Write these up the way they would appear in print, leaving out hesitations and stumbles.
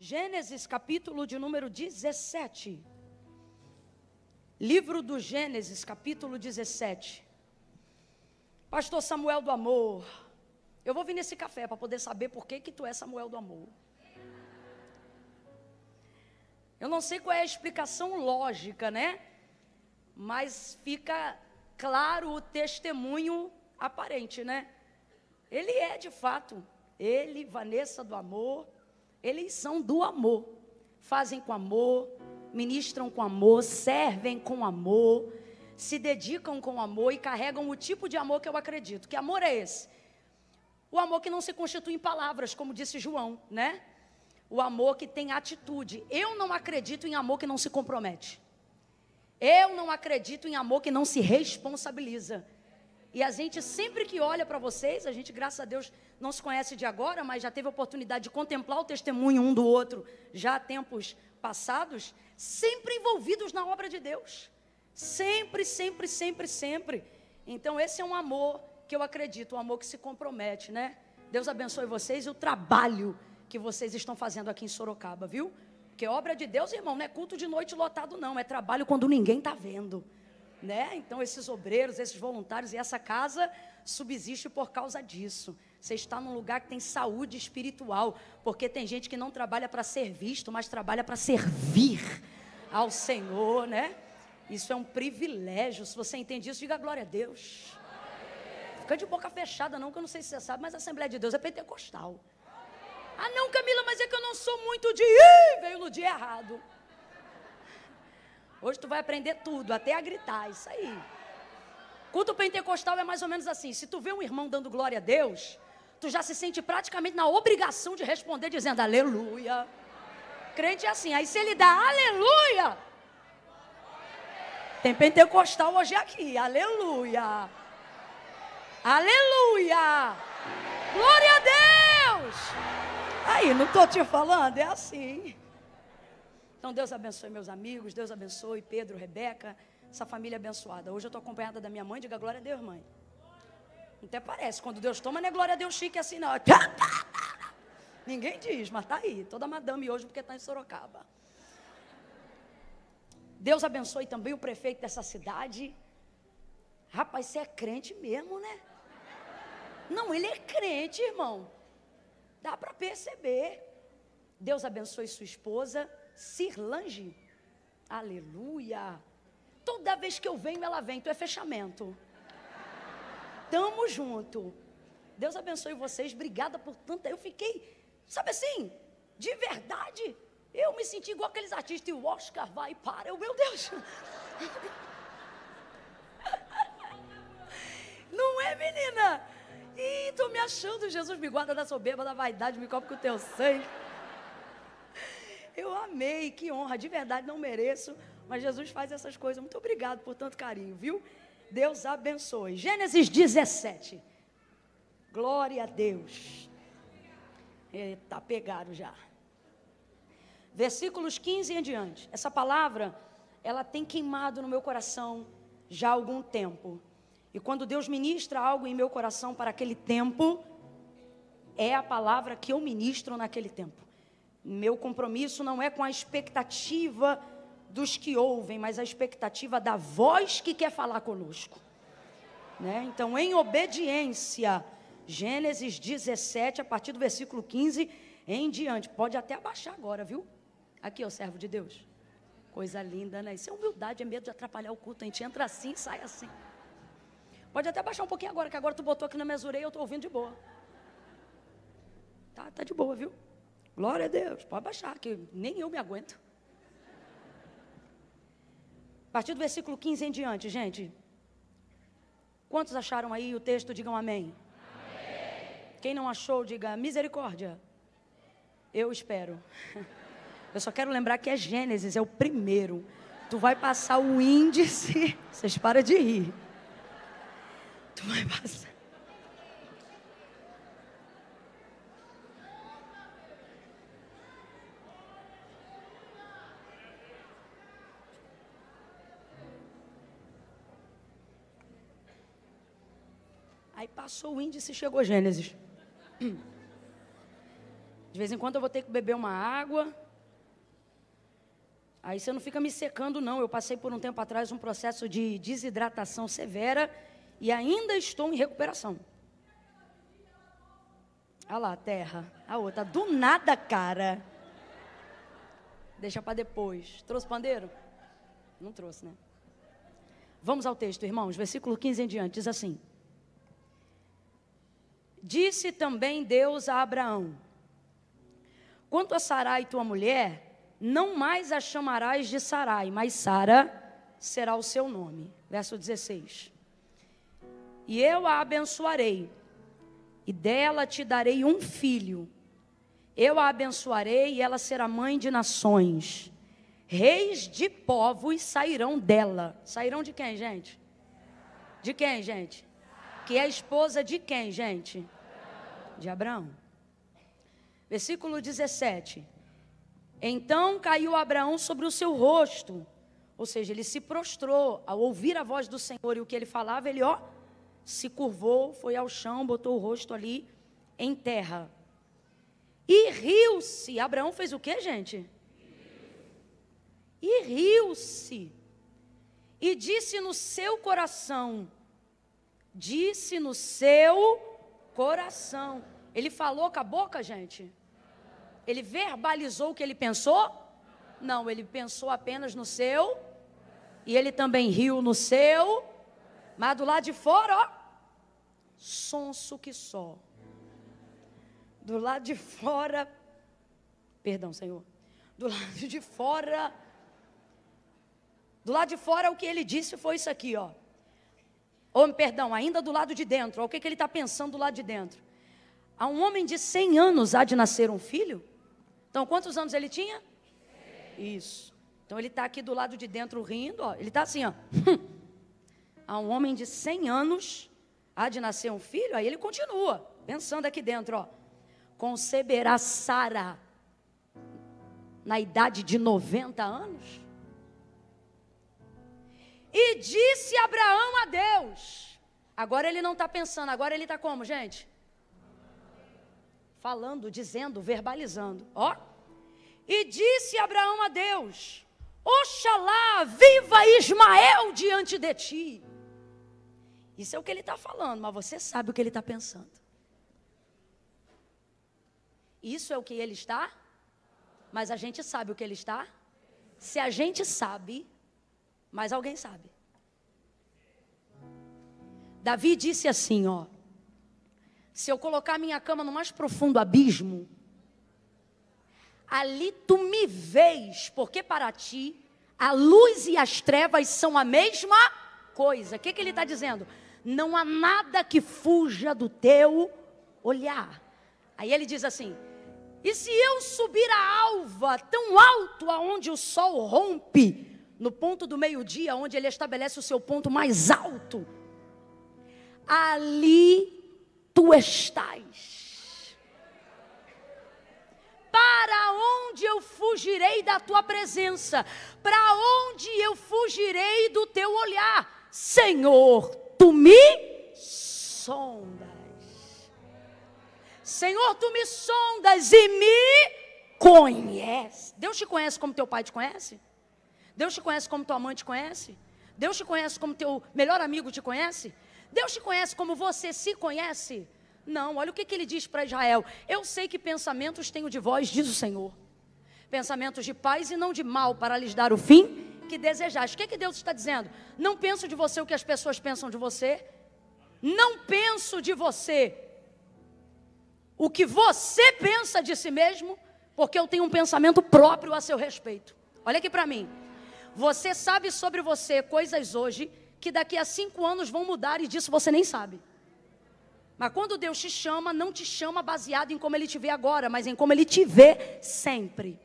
Gênesis, capítulo de número 17. Livro do Gênesis, capítulo 17. Pastor Samuel do Amor. Eu vou vir nesse café para poder saber por que tu é Samuel do Amor. Eu não sei qual é a explicação lógica, né? Mas fica claro o testemunho aparente, né? Ele é de fato, ele, Vanessa do Amor, eles são do amor. Fazem com amor, ministram com amor, servem com amor, se dedicam com amor e carregam o tipo de amor que eu acredito. Que amor é esse? O amor que não se constitui em palavras, como disse João, né? O amor que tem atitude. Eu não acredito em amor que não se compromete. Eu não acredito em amor que não se responsabiliza. E a gente sempre que olha para vocês, a gente, graças a Deus, não se conhece de agora, mas já teve a oportunidade de contemplar o testemunho um do outro, já há tempos passados, sempre envolvidos na obra de Deus. Sempre, sempre, sempre, sempre. Então esse é um amor que eu acredito, um amor que se compromete, né? Deus abençoe vocês e o trabalho que vocês estão fazendo aqui em Sorocaba, viu? Porque obra de Deus, irmão, não é culto de noite lotado não, é trabalho quando ninguém está vendo. Né? Então esses obreiros, esses voluntários e essa casa subsiste por causa disso. Você está num lugar que tem saúde espiritual, porque tem gente que não trabalha para ser visto, mas trabalha para servir ao Senhor, né? Isso é um privilégio. Se você entende isso, diga glória a Deus. Fica de boca fechada não, que eu não sei se você sabe, mas a Assembleia de Deus é pentecostal. Ah não, Camila, mas é que eu não sou muito de veio no dia errado. Hoje tu vai aprender tudo, até a gritar, isso aí. Culto pentecostal é mais ou menos assim, se tu vê um irmão dando glória a Deus, tu já se sente praticamente na obrigação de responder dizendo aleluia. Crente é assim, aí se ele dá aleluia, tem pentecostal hoje aqui, aleluia. Aleluia. Glória a Deus. Aí, não estou te falando, é assim. Então Deus abençoe meus amigos, Deus abençoe Pedro, Rebeca, essa família abençoada. Hoje eu estou acompanhada da minha mãe, diga glória a Deus, mãe. Até parece, quando Deus toma, não é glória a Deus chique assim não. Ninguém diz, mas está aí, toda madame hoje porque está em Sorocaba. Deus abençoe também o prefeito dessa cidade. Rapaz, você é crente mesmo, né? Não, ele é crente, irmão. Dá para perceber. Deus abençoe sua esposa, Cirlange, aleluia. Toda vez que eu venho, ela vem, tu é fechamento. Tamo junto. Deus abençoe vocês, obrigada por tanta. Eu fiquei, sabe assim, de verdade, eu me senti igual aqueles artistas, e o Oscar vai e para, meu Deus. Não é, menina? Ih, tô me achando, Jesus me guarda da soberba, da vaidade, me cobre com o teu sangue. Eu amei, que honra, de verdade não mereço, mas Jesus faz essas coisas. Muito obrigado por tanto carinho, viu? Deus abençoe. Gênesis 17. Glória a Deus. Eita, pegaram já. Versículos 15 em diante. Essa palavra, ela tem queimado no meu coração já há algum tempo. E quando Deus ministra algo em meu coração para aquele tempo, é a palavra que eu ministro naquele tempo. Meu compromisso não é com a expectativa dos que ouvem, mas a expectativa da voz que quer falar conosco. Né? Então, em obediência, Gênesis 17, a partir do versículo 15 em diante. Pode até abaixar agora, viu? Aqui, ó, servo de Deus. Coisa linda, né? Isso é humildade, é medo de atrapalhar o culto. A gente entra assim e sai assim. Pode até baixar um pouquinho agora, que agora tu botou aqui na mesurei e eu estou ouvindo de boa. Tá de boa, viu? Glória a Deus, pode baixar, que nem eu me aguento. A partir do versículo 15 em diante, gente. Quantos acharam aí o texto, digam amém. Amém. Quem não achou, diga misericórdia. Eu espero. Eu só quero lembrar que é Gênesis, é o primeiro. Tu vai passar o índice, vocês param de rir. Tu vai passar. Aí passou o índice e chegou Gênesis. De vez em quando eu vou ter que beber uma água. Aí você não fica me secando, não. Eu passei por um tempo atrás um processo de desidratação severa e ainda estou em recuperação. Olha lá, a terra. A outra. Do nada, cara. Deixa para depois. Trouxe pandeiro? Não trouxe, né? Vamos ao texto, irmãos. Versículo 15 em diante. Diz assim. Disse também Deus a Abraão: quanto a Sarai, tua mulher, não mais a chamarás de Sarai, mas Sara será o seu nome. Verso 16. E eu a abençoarei, e dela te darei um filho. Eu a abençoarei, e ela será mãe de nações. Reis de povos sairão dela. Sairão de quem, gente? De quem, gente? Que é a esposa de quem, gente? De Abraão. Versículo 17. Então caiu Abraão sobre o seu rosto. Ou seja, ele se prostrou ao ouvir a voz do Senhor. E o que ele falava, ele se curvou, foi ao chão, botou o rosto ali em terra. E riu-se. Abraão fez o que, gente? E riu-se. E disse no seu coração. Disse no seu coração. Ele falou com a boca, gente? Ele verbalizou o que ele pensou? Não, ele pensou apenas no seu. E ele também riu no seu. Mas do lado de fora, sonso que só. Do lado de fora, perdão, Senhor. Do lado de fora o que ele disse foi isso aqui, Perdão, ainda do lado de dentro. O que ele está pensando do lado de dentro? A um homem de 100 anos há de nascer um filho? Então, quantos anos ele tinha? Isso. Então, ele está aqui do lado de dentro rindo, Ele está assim, A um homem de 100 anos há de nascer um filho? Aí ele continua, pensando aqui dentro, Conceberá Sara na idade de 90 anos? E disse Abraão a Deus. Agora ele não está pensando, agora ele está como, gente? Falando, dizendo, verbalizando. E disse Abraão a Deus: Oxalá viva Ismael diante de ti. Isso é o que ele está falando, mas você sabe o que ele está pensando. Isso é o que ele está, mas a gente sabe o que ele está. Se a gente sabe, mas alguém sabe. Davi disse assim, se eu colocar minha cama no mais profundo abismo, ali tu me vês, porque para ti a luz e as trevas são a mesma coisa. O que ele está dizendo? Não há nada que fuja do teu olhar. Aí ele diz assim: e se eu subir a alva tão alto aonde o sol rompe, no ponto do meio-dia, onde ele estabelece o seu ponto mais alto, ali tu estás. Para onde eu fugirei da tua presença? Para onde eu fugirei do teu olhar? Senhor, tu me sondas. Senhor, tu me sondas e me conheces. Deus te conhece como teu pai te conhece? Deus te conhece como tua mãe te conhece? Deus te conhece como teu melhor amigo te conhece? Deus te conhece como você se conhece? Não, olha o que ele diz para Israel: eu sei que pensamentos tenho de vós, diz o Senhor, pensamentos de paz e não de mal, para lhes dar o fim que desejais. O que Deus está dizendo? Não penso de você o que as pessoas pensam de você. Não penso de você o que você pensa de si mesmo, porque eu tenho um pensamento próprio a seu respeito. Olha aqui para mim. Você sabe sobre você coisas hoje que daqui a 5 anos vão mudar, e disso você nem sabe. Mas quando Deus te chama, não te chama baseado em como Ele te vê agora, mas em como Ele te vê sempre.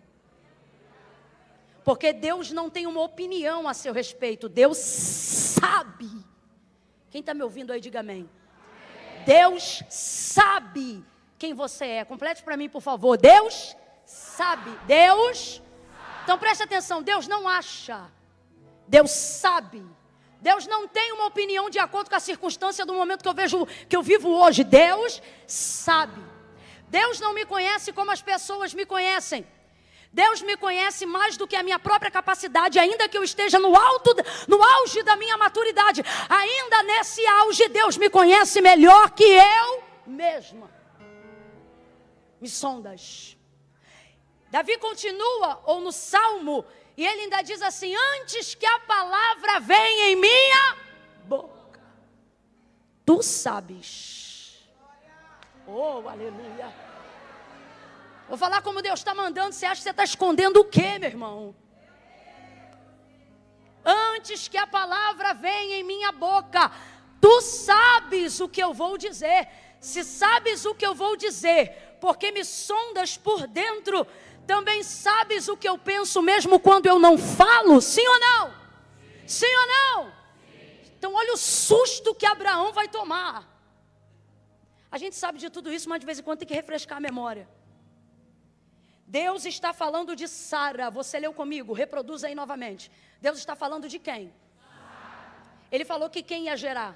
Porque Deus não tem uma opinião a seu respeito, Deus sabe. Quem está me ouvindo aí, diga amém. Deus sabe quem você é. Complete para mim, por favor. Deus sabe. Deus. Então preste atenção, Deus não acha. Deus sabe. Deus não tem uma opinião de acordo com a circunstância do momento que eu vivo hoje. Deus sabe. Deus não me conhece como as pessoas me conhecem. Deus me conhece mais do que a minha própria capacidade, ainda que eu esteja no auge da minha maturidade. Ainda nesse auge, Deus me conhece melhor que eu mesma. Me sondas. Davi continua, ou no Salmo, e ele ainda diz assim: antes que a palavra venha em minha boca, tu sabes. Oh, aleluia. Vou falar como Deus está mandando. Você acha que você está escondendo o quê, meu irmão? Antes que a palavra venha em minha boca, tu sabes o que eu vou dizer. Se sabes o que eu vou dizer, porque me sondas por dentro, também sabes o que eu penso mesmo quando eu não falo. Sim ou não? Sim ou não? Então olha o susto que Abraão vai tomar. A gente sabe de tudo isso, mas de vez em quando tem que refrescar a memória. Deus está falando de Sara. Você leu comigo? Reproduz aí novamente. Deus está falando de quem? Ele falou que quem ia gerar?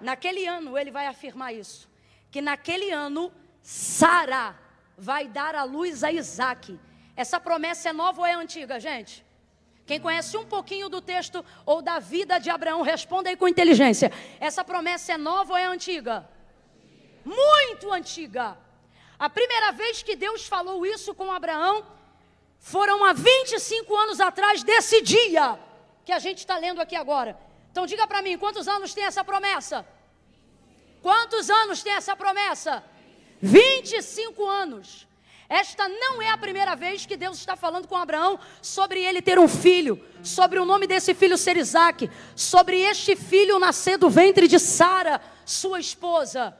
Naquele ano ele vai afirmar isso. Que naquele ano Sara vai dar à luz a Isaac. Essa promessa é nova ou é antiga, gente? Quem conhece um pouquinho do texto ou da vida de Abraão, responda aí com inteligência. Essa promessa é nova ou é antiga? Muito antiga. A primeira vez que Deus falou isso com Abraão foram há 25 anos atrás desse dia que a gente está lendo aqui agora. Então diga para mim, quantos anos tem essa promessa? Quantos anos tem essa promessa? 25 anos. Esta não é a primeira vez que Deus está falando com Abraão sobre ele ter um filho, sobre o nome desse filho ser Isaac, sobre este filho nascer do ventre de Sara, sua esposa.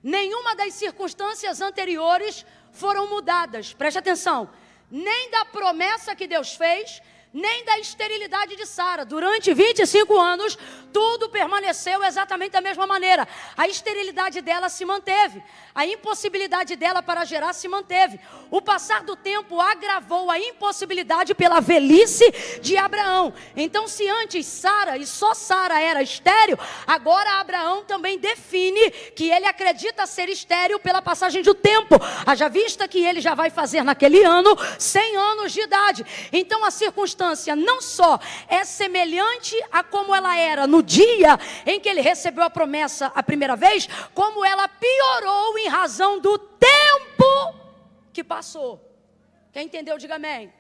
Nenhuma das circunstâncias anteriores foram mudadas, preste atenção, nem da promessa que Deus fez, nem da esterilidade de Sara. Durante 25 anos, tudo permaneceu exatamente da mesma maneira. A esterilidade dela se manteve, a impossibilidade dela para gerar se manteve. O passar do tempo agravou a impossibilidade pela velhice de Abraão. Então, se antes Sara, e só Sara, era estéril, agora Abraão também define que ele acredita ser estéril pela passagem do tempo. Haja vista que ele já vai fazer naquele ano 100 anos de idade. Então, a circunstância não só é semelhante a como ela era no dia em que ele recebeu a promessa a primeira vez, como ela piorou em razão do tempo que passou. Quem entendeu, diga amém.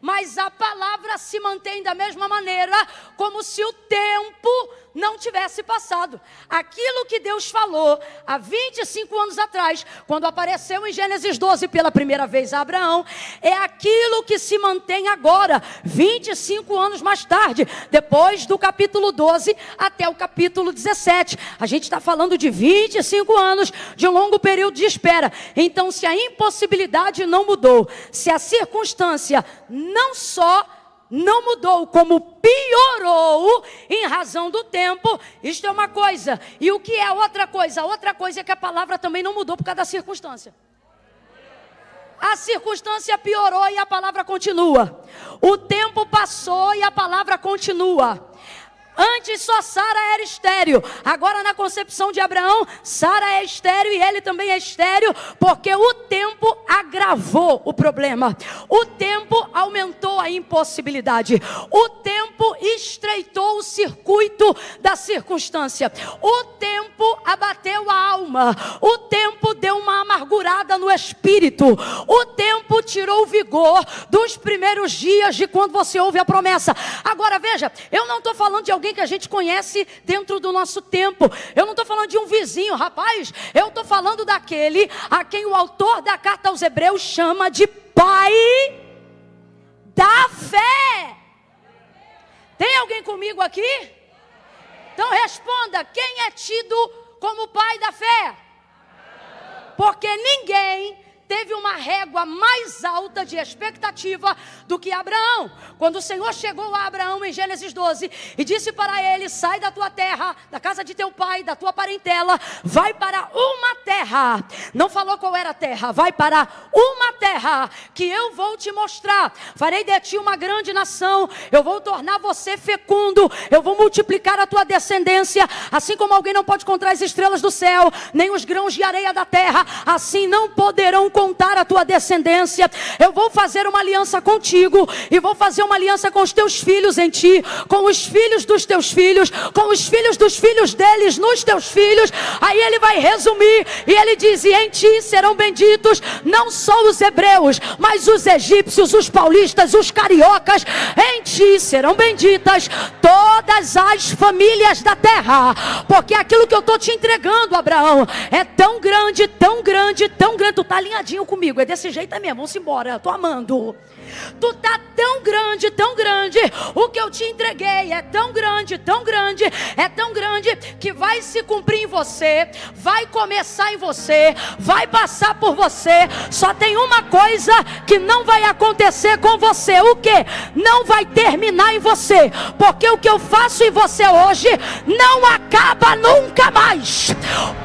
Mas a palavra se mantém da mesma maneira, como se o tempo não tivesse passado. Aquilo que Deus falou há 25 anos atrás, quando apareceu em Gênesis 12 pela primeira vez a Abraão, é aquilo que se mantém agora, 25 anos mais tarde, depois do capítulo 12 até o capítulo 17. A gente está falando de 25 anos, de um longo período de espera. Então, se a impossibilidade não mudou, se a circunstância não só não mudou, como piorou em razão do tempo, isto é uma coisa. E o que é outra coisa? Outra coisa é que a palavra também não mudou por causa da circunstância. A circunstância piorou e a palavra continua. O tempo passou e a palavra continua. Antes só Sara era estéril. Agora na concepção de Abraão, Sara é estéril e ele também é estéril, porque o tempo agravou o problema. O tempo aumentou a impossibilidade. O tempo estreitou o circuito da circunstância. O tempo abateu a alma. O tempo deu uma amargurada no espírito. O tempo tirou o vigor dos primeiros dias de quando você ouve a promessa. Agora veja, eu não estou falando de alguém que a gente conhece dentro do nosso tempo. Eu não estou falando de um vizinho, rapaz. Eu estou falando daquele a quem o autor da carta aos Hebreus chama de pai da fé. Tem alguém comigo aqui? Então responda, quem é tido como pai da fé? Porque ninguém teve uma régua mais alta de expectativa do que Abraão. Quando o Senhor chegou a Abraão em Gênesis 12 e disse para ele: sai da tua terra, da casa de teu pai, da tua parentela, vai para uma terra. Não falou qual era a terra. Vai para uma terra que eu vou te mostrar. Farei de ti uma grande nação. Eu vou tornar você fecundo. Eu vou multiplicar a tua descendência. Assim como alguém não pode contar as estrelas do céu, nem os grãos de areia da terra, assim não poderão contar a tua descendência. Eu vou fazer uma aliança contigo, e vou fazer uma aliança com os teus filhos em ti, com os filhos dos teus filhos, com os filhos dos filhos deles nos teus filhos. Aí ele vai resumir, e ele diz: e em ti serão benditos não só os hebreus, mas os egípcios, os paulistas, os cariocas. Em ti serão benditas todas as famílias da terra, porque aquilo que eu estou te entregando, Abraão, é tão grande, tão grande, tão grande. Tu tá alinhadinho comigo, é desse jeito mesmo, vamos embora, eu tô amando. Tu tá tão grande, o que eu te entreguei é tão grande, é tão grande, que vai se cumprir em você, vai começar em você, vai passar por você. Só tem uma coisa que não vai acontecer com você. O que? Não vai terminar em você, porque o que eu faço em você hoje não acaba nunca mais.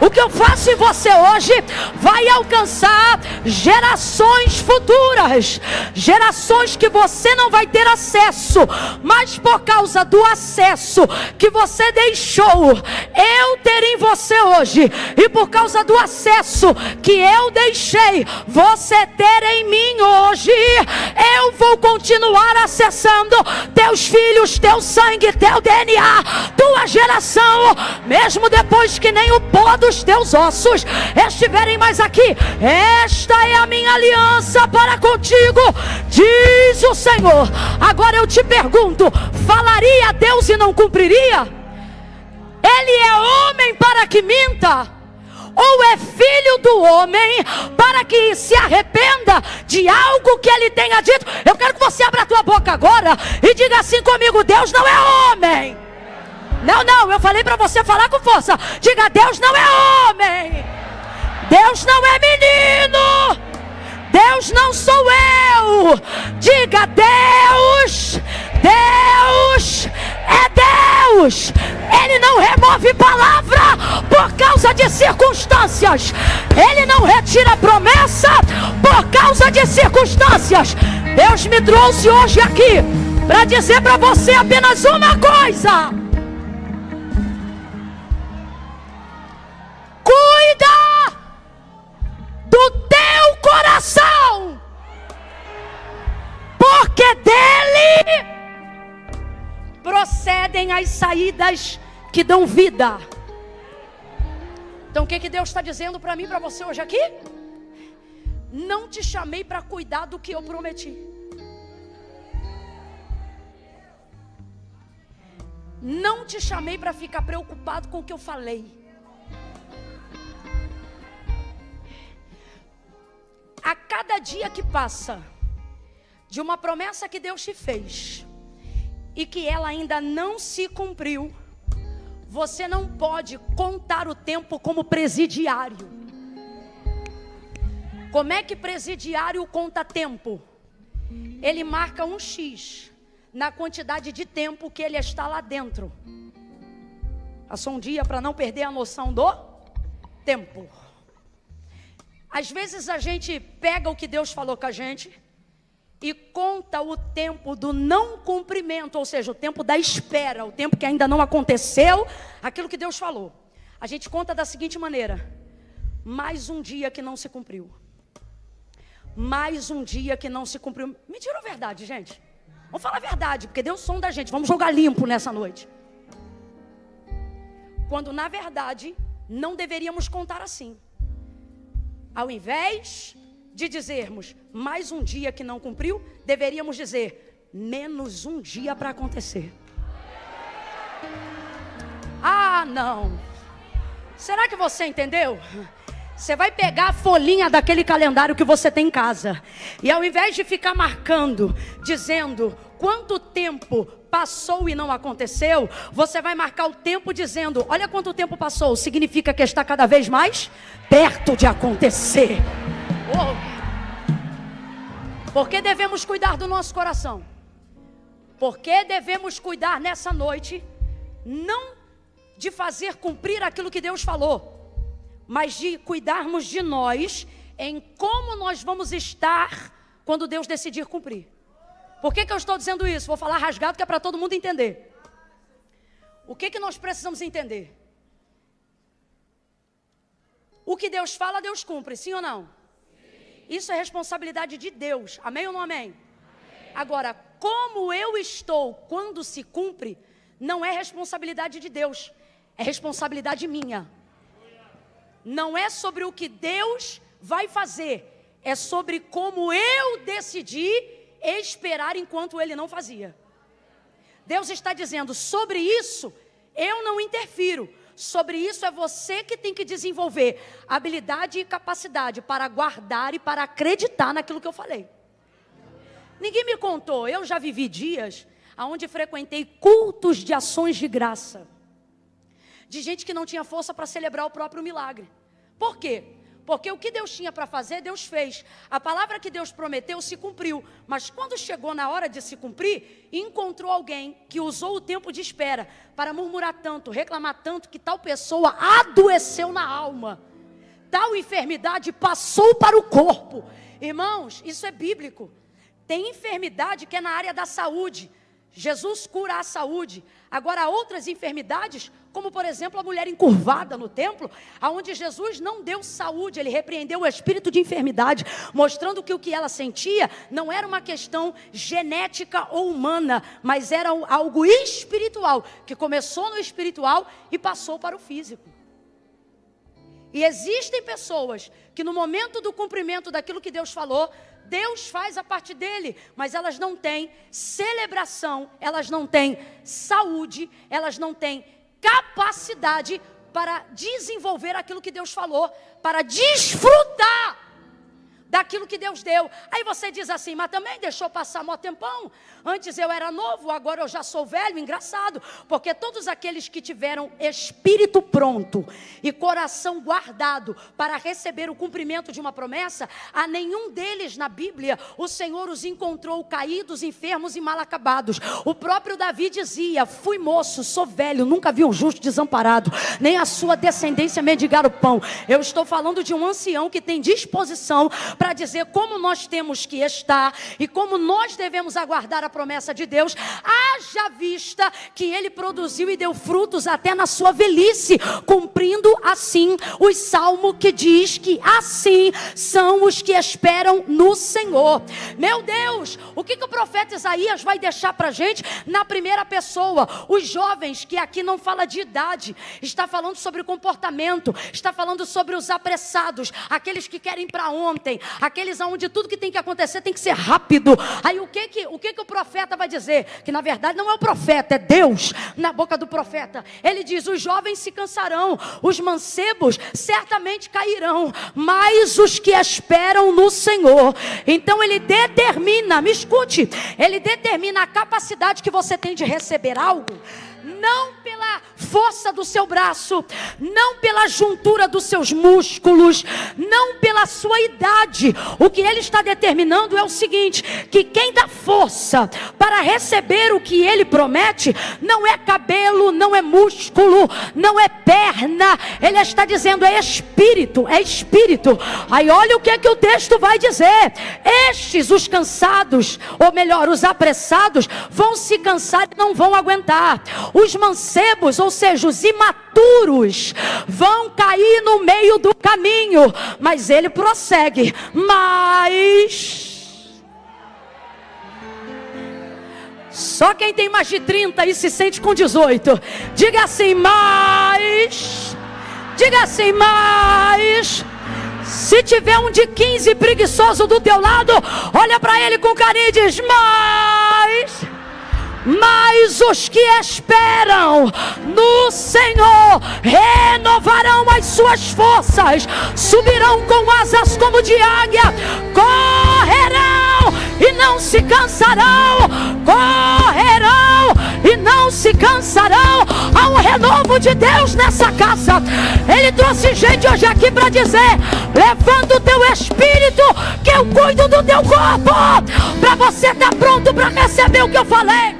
O que eu faço em você hoje vai alcançar gerações futuras, gerações que você não vai ter acesso, mas por causa do acesso que você deixou eu ter em você hoje, e por causa do acesso que eu deixei você ter em mim hoje, eu vou continuar acessando teus filhos, teu sangue, teu DNA, tua geração, mesmo depois que nem o pó dos teus ossos estiverem mais aqui. Esta é a minha aliança para contigo, diz o Senhor. Agora eu te pergunto: falaria Deus e não cumpriria? Ele é homem para que minta? Ou é filho do homem para que se arrependa de algo que ele tenha dito? Eu quero que você abra a tua boca agora e diga assim comigo: Deus não é homem. Não, eu falei para você falar com força. Diga: Deus não é homem. Deus não é menino. Deus não sou eu. Diga: Deus é Deus. Ele não remove palavra por causa de circunstâncias. Ele não retira promessa por causa de circunstâncias. Deus me trouxe hoje aqui para dizer para você apenas uma coisa: cuida do teu coração, porque dele procedem as saídas que dão vida. Então o que Deus está dizendo para mim, para você hoje aqui? Não te chamei para cuidar do que eu prometi. Não te chamei para ficar preocupado com o que eu falei. A cada dia que passa de uma promessa que Deus te fez e que ela ainda não se cumpriu, você não pode contar o tempo como presidiário. Como é que presidiário conta tempo? Ele marca um X na quantidade de tempo que ele está lá dentro. Passou um dia para não perder a noção do tempo. Às vezes a gente pega o que Deus falou com a gente e conta o tempo do não cumprimento, ou seja, o tempo da espera, o tempo que ainda não aconteceu aquilo que Deus falou. A gente conta da seguinte maneira: mais um dia que não se cumpriu. Mais um dia que não se cumpriu. Mentira ou verdade, gente? Vamos falar a verdade, porque deu som da gente. Vamos jogar limpo nessa noite. Quando na verdade não deveríamos contar assim. Ao invés de dizermos mais um dia que não cumpriu, deveríamos dizer menos um dia para acontecer. Ah, não. Será que você entendeu? Você vai pegar a folhinha daquele calendário que você tem em casa, e ao invés de ficar marcando, dizendo quanto tempo passou e não aconteceu, você vai marcar o tempo dizendo: olha quanto tempo passou, significa que está cada vez mais perto de acontecer. Oh. Por que devemos cuidar do nosso coração? Porque devemos cuidar nessa noite, não de fazer cumprir aquilo que Deus falou, mas de cuidarmos de nós, em como nós vamos estar quando Deus decidir cumprir. Por que eu estou dizendo isso? Vou falar rasgado que é para todo mundo entender. O que nós precisamos entender? O que Deus fala, Deus cumpre, sim ou não? Sim. Isso é responsabilidade de Deus, amém ou não amém? Amém? Agora, como eu estou quando se cumpre, não é responsabilidade de Deus, é responsabilidade minha. Não é sobre o que Deus vai fazer, é sobre como eu decidi esperar enquanto Ele não fazia. Deus está dizendo, sobre isso eu não interfiro. Sobre isso é você que tem que desenvolver habilidade e capacidade para guardar e para acreditar naquilo que eu falei. Ninguém me contou, eu já vivi dias onde frequentei cultos de ações de graça, de gente que não tinha força para celebrar o próprio milagre. Por quê? Porque o que Deus tinha para fazer, Deus fez. A palavra que Deus prometeu se cumpriu. Mas quando chegou na hora de se cumprir, encontrou alguém que usou o tempo de espera para murmurar tanto, reclamar tanto, que tal pessoa adoeceu na alma. Tal enfermidade passou para o corpo. Irmãos, isso é bíblico. Tem enfermidade que é na área da saúde. Jesus cura a saúde. Agora, outras enfermidades, como por exemplo a mulher encurvada no templo, onde Jesus não deu saúde, Ele repreendeu o espírito de enfermidade, mostrando que o que ela sentia não era uma questão genética ou humana, mas era algo espiritual, que começou no espiritual e passou para o físico. E existem pessoas que no momento do cumprimento daquilo que Deus falou, Deus faz a parte dele, mas elas não têm celebração, elas não têm saúde, elas não têm capacidade para desenvolver aquilo que Deus falou, para desfrutar daquilo que Deus deu. Aí você diz assim, mas também deixou passar mó tempão. Antes eu era novo, agora eu já sou velho. Engraçado, porque todos aqueles que tiveram espírito pronto e coração guardado para receber o cumprimento de uma promessa, a nenhum deles na Bíblia o Senhor os encontrou caídos, enfermos e mal acabados. O próprio Davi dizia, fui moço, sou velho, nunca vi um justo desamparado, nem a sua descendência mendigar o pão. Eu estou falando de um ancião que tem disposição para dizer como nós temos que estar e como nós devemos aguardar a promessa de Deus, haja vista que Ele produziu e deu frutos até na sua velhice, cumprindo assim o salmo que diz que assim são os que esperam no Senhor. Meu Deus, o que o profeta Isaías vai deixar para a gente na primeira pessoa? Os jovens, que aqui não fala de idade, está falando sobre o comportamento, está falando sobre os apressados, aqueles que querem para ontem, aqueles onde tudo que tem que acontecer tem que ser rápido. Aí o que o profeta vai dizer? Que na verdade não é o profeta, é Deus na boca do profeta. Ele diz, os jovens se cansarão, os mancebos certamente cairão, mas os que esperam no Senhor. Então ele determina, me escute, ele determina a capacidade que você tem de receber algo, não pela força do seu braço, não pela juntura dos seus músculos, não pela sua idade. O que ele está determinando é o seguinte, que quem dá força para receber o que ele promete, não é cabelo, não é músculo, não é perna. Ele está dizendo, é espírito, é espírito. Aí olha o que é que o texto vai dizer. Estes, os cansados, ou melhor, os apressados, vão se cansar e não vão aguentar. Os mancebos, ou seja, os imaturos, vão cair no meio do caminho. Mas ele prossegue, mas só quem tem mais de 30 e se sente com 18, diga assim, mas, diga assim, mas. Se tiver um de 15 preguiçoso do teu lado, olha para ele com carinho e diz, mas os que esperam no Senhor renovarão as suas forças, subirão com asas como de águia, correrão e não se cansarão, correrão e não se cansarão. Há um renovo de Deus nessa casa. Ele trouxe gente hoje aqui para dizer, levanta o teu espírito que eu cuido do teu corpo. Você está pronto para receber o que eu falei?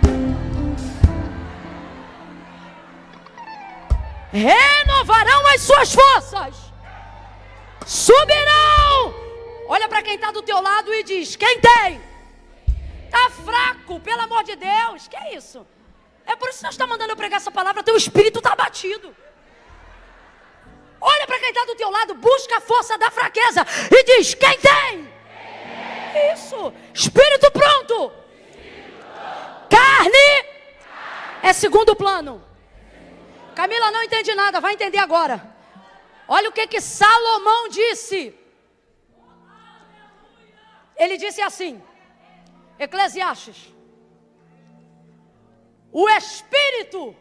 Renovarão as suas forças. Subirão. Olha para quem está do teu lado e diz: quem tem? Está fraco, pelo amor de Deus. Que é isso? É por isso que Deus está mandando eu pregar essa palavra. Teu espírito está abatido. Olha para quem está do teu lado, busca a força da fraqueza e diz: quem tem? Isso. Espírito pronto. Carne é segundo plano. Camila não entende nada, vai entender agora. Olha o que Salomão disse. Ele disse assim, Eclesiastes: o espírito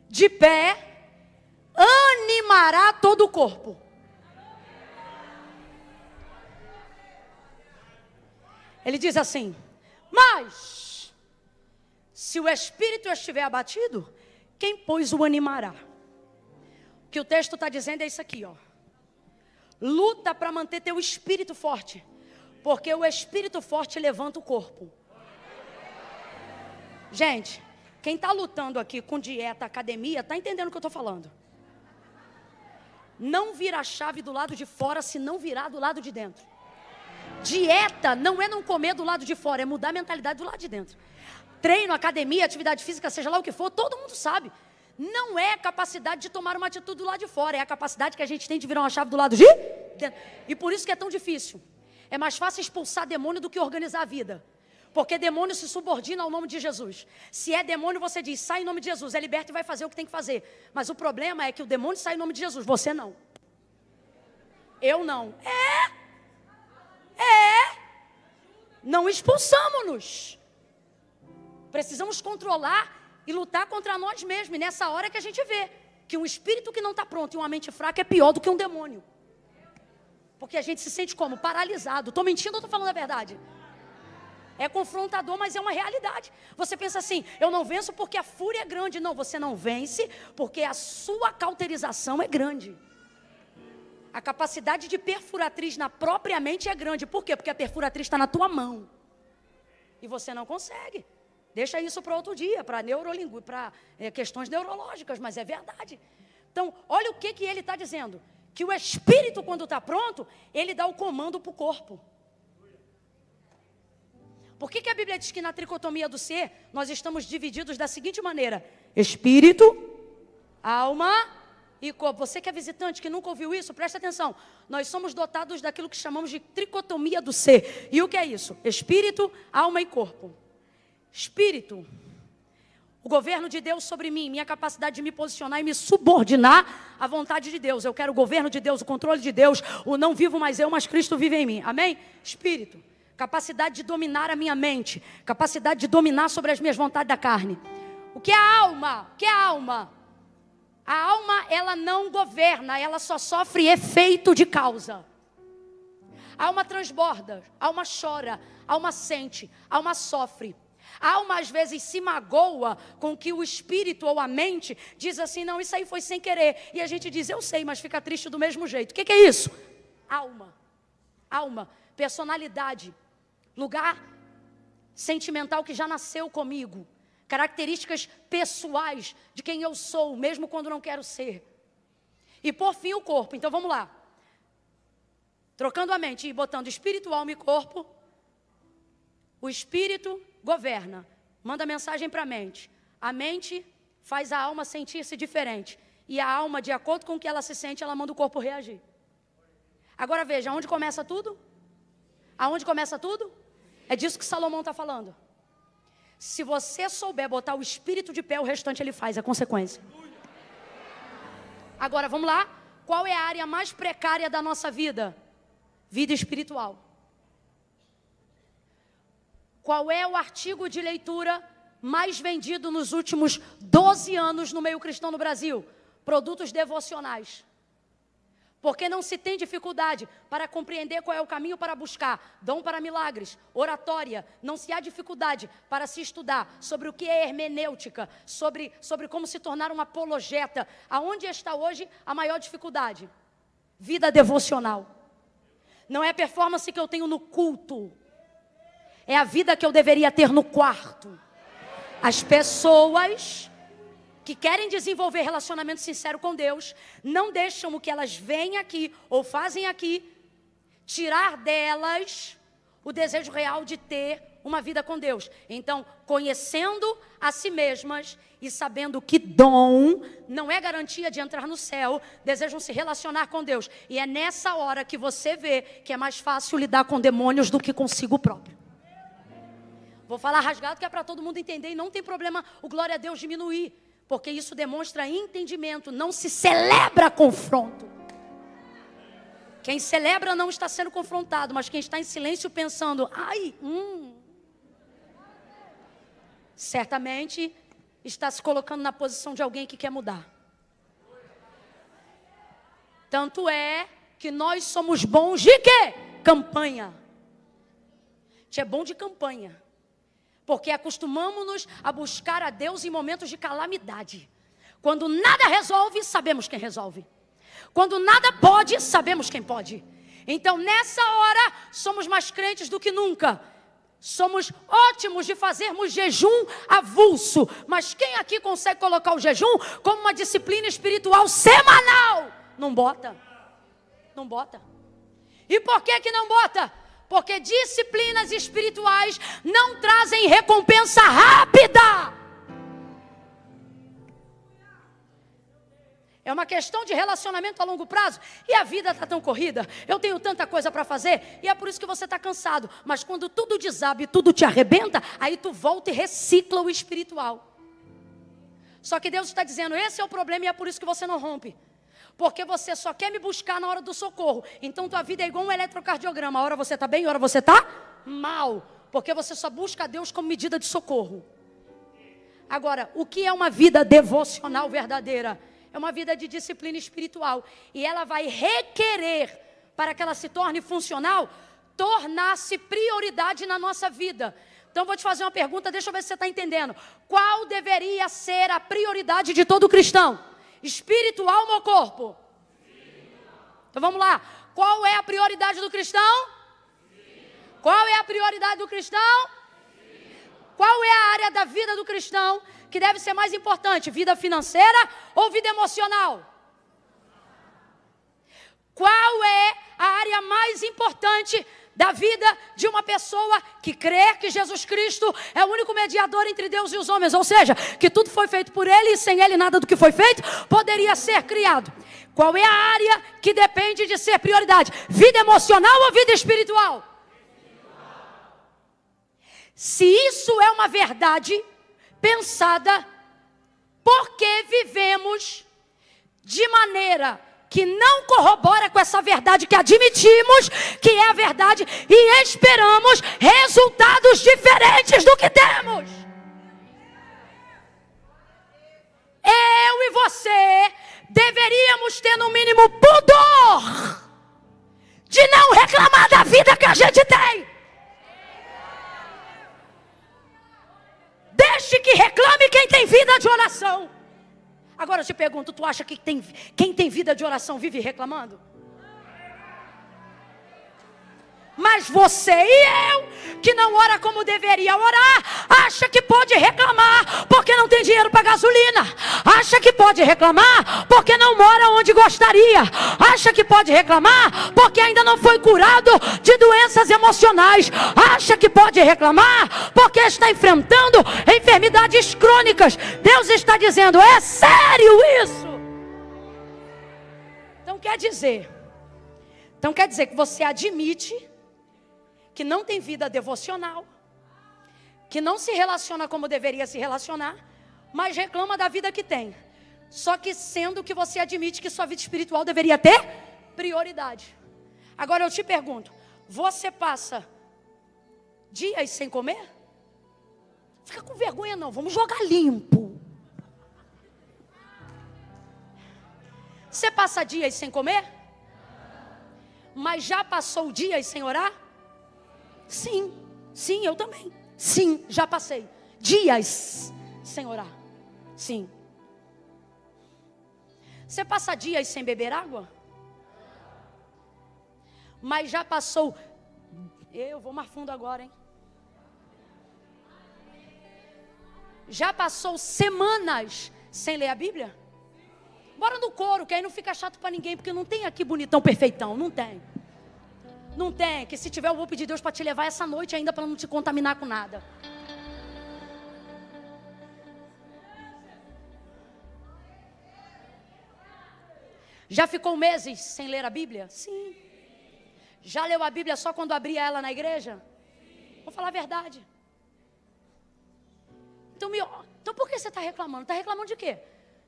de pé animará todo o corpo. Ele diz assim: mas se o espírito estiver abatido, quem pois o animará? O que o texto está dizendo é isso aqui, ó. Luta para manter teu espírito forte, porque o espírito forte levanta o corpo. Gente, quem está lutando aqui com dieta, academia, está entendendo o que eu estou falando? Não vira a chave do lado de fora se não virar do lado de dentro. Dieta não é não comer do lado de fora, é mudar a mentalidade do lado de dentro. Treino, academia, atividade física, seja lá o que for, todo mundo sabe. Não é a capacidade de tomar uma atitude do lado de fora, é a capacidade que a gente tem de virar uma chave do lado de dentro. E por isso que é tão difícil. É mais fácil expulsar demônio do que organizar a vida. Porque demônio se subordina ao nome de Jesus. Se é demônio, você diz: sai em nome de Jesus, é liberto e vai fazer o que tem que fazer. Mas o problema é que o demônio sai em nome de Jesus, você não. Eu não. Não expulsamos-nos. Precisamos controlar e lutar contra nós mesmos. E nessa hora que a gente vê que um espírito que não está pronto e uma mente fraca é pior do que um demônio. Porque a gente se sente como? Paralisado. Estou mentindo ou estou falando a verdade? É confrontador, mas é uma realidade. Você pensa assim: eu não venço porque a fúria é grande. Não, você não vence porque a sua cauterização é grande. A capacidade de perfuratriz na própria mente é grande. Por quê? Porque a perfuratriz está na tua mão. E você não consegue. Deixa isso para outro dia, para questões neurológicas, mas é verdade. Então, olha o que ele está dizendo. Que o espírito, quando está pronto, ele dá o comando para o corpo. Por que a Bíblia diz que na tricotomia do ser, nós estamos divididos da seguinte maneira: espírito, alma e corpo. Você que é visitante, que nunca ouviu isso, presta atenção. Nós somos dotados daquilo que chamamos de tricotomia do ser. E o que é isso? Espírito, alma e corpo. Espírito, o governo de Deus sobre mim, minha capacidade de me posicionar e me subordinar à vontade de Deus. Eu quero o governo de Deus, o controle de Deus. O não vivo mais eu, mas Cristo vive em mim. Amém? Espírito, capacidade de dominar a minha mente, capacidade de dominar sobre as minhas vontades da carne. O que é a alma? O que é a alma? A alma, ela não governa, ela só sofre efeito de causa. A alma transborda, a alma chora, a alma sente, a alma sofre. A alma às vezes se magoa com que o espírito ou a mente diz assim: não, isso aí foi sem querer. E a gente diz: eu sei, mas fica triste do mesmo jeito. O que é isso? Alma, personalidade, lugar sentimental que já nasceu comigo. Características pessoais de quem eu sou, mesmo quando não quero ser. E por fim o corpo. Então vamos lá. Trocando a mente e botando espírito, alma e corpo. O espírito governa, manda mensagem para a mente. A mente faz a alma sentir-se diferente. E a alma, de acordo com o que ela se sente, ela manda o corpo reagir. Agora veja, aonde começa tudo? Aonde começa tudo? É disso que Salomão está falando. Se você souber botar o espírito de pé, o restante ele faz, é consequência. Agora, vamos lá. Qual é a área mais precária da nossa vida? Vida espiritual. Qual é o artigo de leitura mais vendido nos últimos 12 anos no meio cristão no Brasil? Produtos devocionais. Porque não se tem dificuldade para compreender qual é o caminho para buscar dom para milagres, oratória. Não se há dificuldade para se estudar sobre o que é hermenêutica, sobre como se tornar um apologeta. Aonde está hoje a maior dificuldade? Vida devocional. Não é performance que eu tenho no culto. É a vida que eu deveria ter no quarto. As pessoas que querem desenvolver relacionamento sincero com Deus, não deixam o que elas veem aqui ou fazem aqui tirar delas o desejo real de ter uma vida com Deus. Então, conhecendo a si mesmas e sabendo que dom não é garantia de entrar no céu, desejam se relacionar com Deus. E é nessa hora que você vê que é mais fácil lidar com demônios do que consigo próprio. Vou falar rasgado que é para todo mundo entender e não tem problema o glória a Deus diminuir, porque isso demonstra entendimento, não se celebra confronto. Quem celebra não está sendo confrontado, mas quem está em silêncio pensando, certamente está se colocando na posição de alguém que quer mudar. Tanto é que nós somos bons de quê? Campanha. A gente é bom de campanha. Porque acostumamos-nos a buscar a Deus em momentos de calamidade. Quando nada resolve, sabemos quem resolve. Quando nada pode, sabemos quem pode. Então, nessa hora, somos mais crentes do que nunca. Somos ótimos de fazermos jejum avulso. Mas quem aqui consegue colocar o jejum como uma disciplina espiritual semanal? Não bota. Não bota. E por que não bota? Porque disciplinas espirituais não trazem recompensa rápida. É uma questão de relacionamento a longo prazo. E a vida está tão corrida. Eu tenho tanta coisa para fazer. E é por isso que você está cansado. Mas quando tudo desaba e tudo te arrebenta, aí tu volta e recicla o espiritual. Só que Deus está dizendo, esse é o problema e é por isso que você não rompe. Porque você só quer me buscar na hora do socorro. Então tua vida é igual um eletrocardiograma. A hora você está bem, a hora você está mal. Porque você só busca a Deus como medida de socorro. Agora, o que é uma vida devocional verdadeira? É uma vida de disciplina espiritual. E ela vai requerer, para que ela se torne funcional, tornar-se prioridade na nossa vida. Então, vou te fazer uma pergunta, deixa eu ver se você está entendendo. Qual deveria ser a prioridade de todo cristão? Espiritual ou corpo? Então, vamos lá. Qual é a prioridade do cristão? Qual é a prioridade do cristão? Qual é a área da vida do cristão que deve ser mais importante? Vida financeira ou vida emocional? Qual é a área mais importante da vida de uma pessoa que crê que Jesus Cristo é o único mediador entre Deus e os homens? Ou seja, que tudo foi feito por Ele e sem Ele nada do que foi feito poderia ser criado. Qual é a área que depende de ser prioridade? Vida emocional ou vida espiritual? Se isso é uma verdade pensada, por que vivemos de maneira que não corrobora com essa verdade que admitimos que é a verdade e esperamos resultados diferentes do que temos? Eu e você deveríamos ter no mínimo pudor de não reclamar da vida que a gente tem. Deixe que reclame quem tem vida de oração. Agora eu te pergunto, tu acha que quem tem vida de oração vive reclamando? Mas você e eu, que não ora como deveria orar, acha que pode reclamar porque não tem dinheiro para gasolina. Acha que pode reclamar porque não mora onde gostaria. Acha que pode reclamar porque ainda não foi curado de doenças emocionais. Acha que pode reclamar porque está enfrentando enfermidades crônicas. Deus está dizendo, é sério isso? Então quer dizer que você admite que não tem vida devocional, que não se relaciona como deveria se relacionar, mas reclama da vida que tem. Só que sendo que você admite que sua vida espiritual deveria ter prioridade. Agora eu te pergunto, você passa dias sem comer? Fica com vergonha não, vamos jogar limpo. Você passa dias sem comer? Mas já passou dias sem orar? Sim, eu também. Sim, já passei dias sem orar. Sim. Você passa dias sem beber água? Mas já passou. Eu vou mais fundo agora, hein? Já passou semanas sem ler a Bíblia? Bora no coro, que aí não fica chato para ninguém, porque não tem aqui bonitão perfeitão, não tem. Não tem, que se tiver eu vou pedir Deus para te levar essa noite ainda para não te contaminar com nada. Já ficou meses sem ler a Bíblia? Sim. Já leu a Bíblia só quando abria ela na igreja? Vou falar a verdade. Então por que você está reclamando? Está reclamando de quê?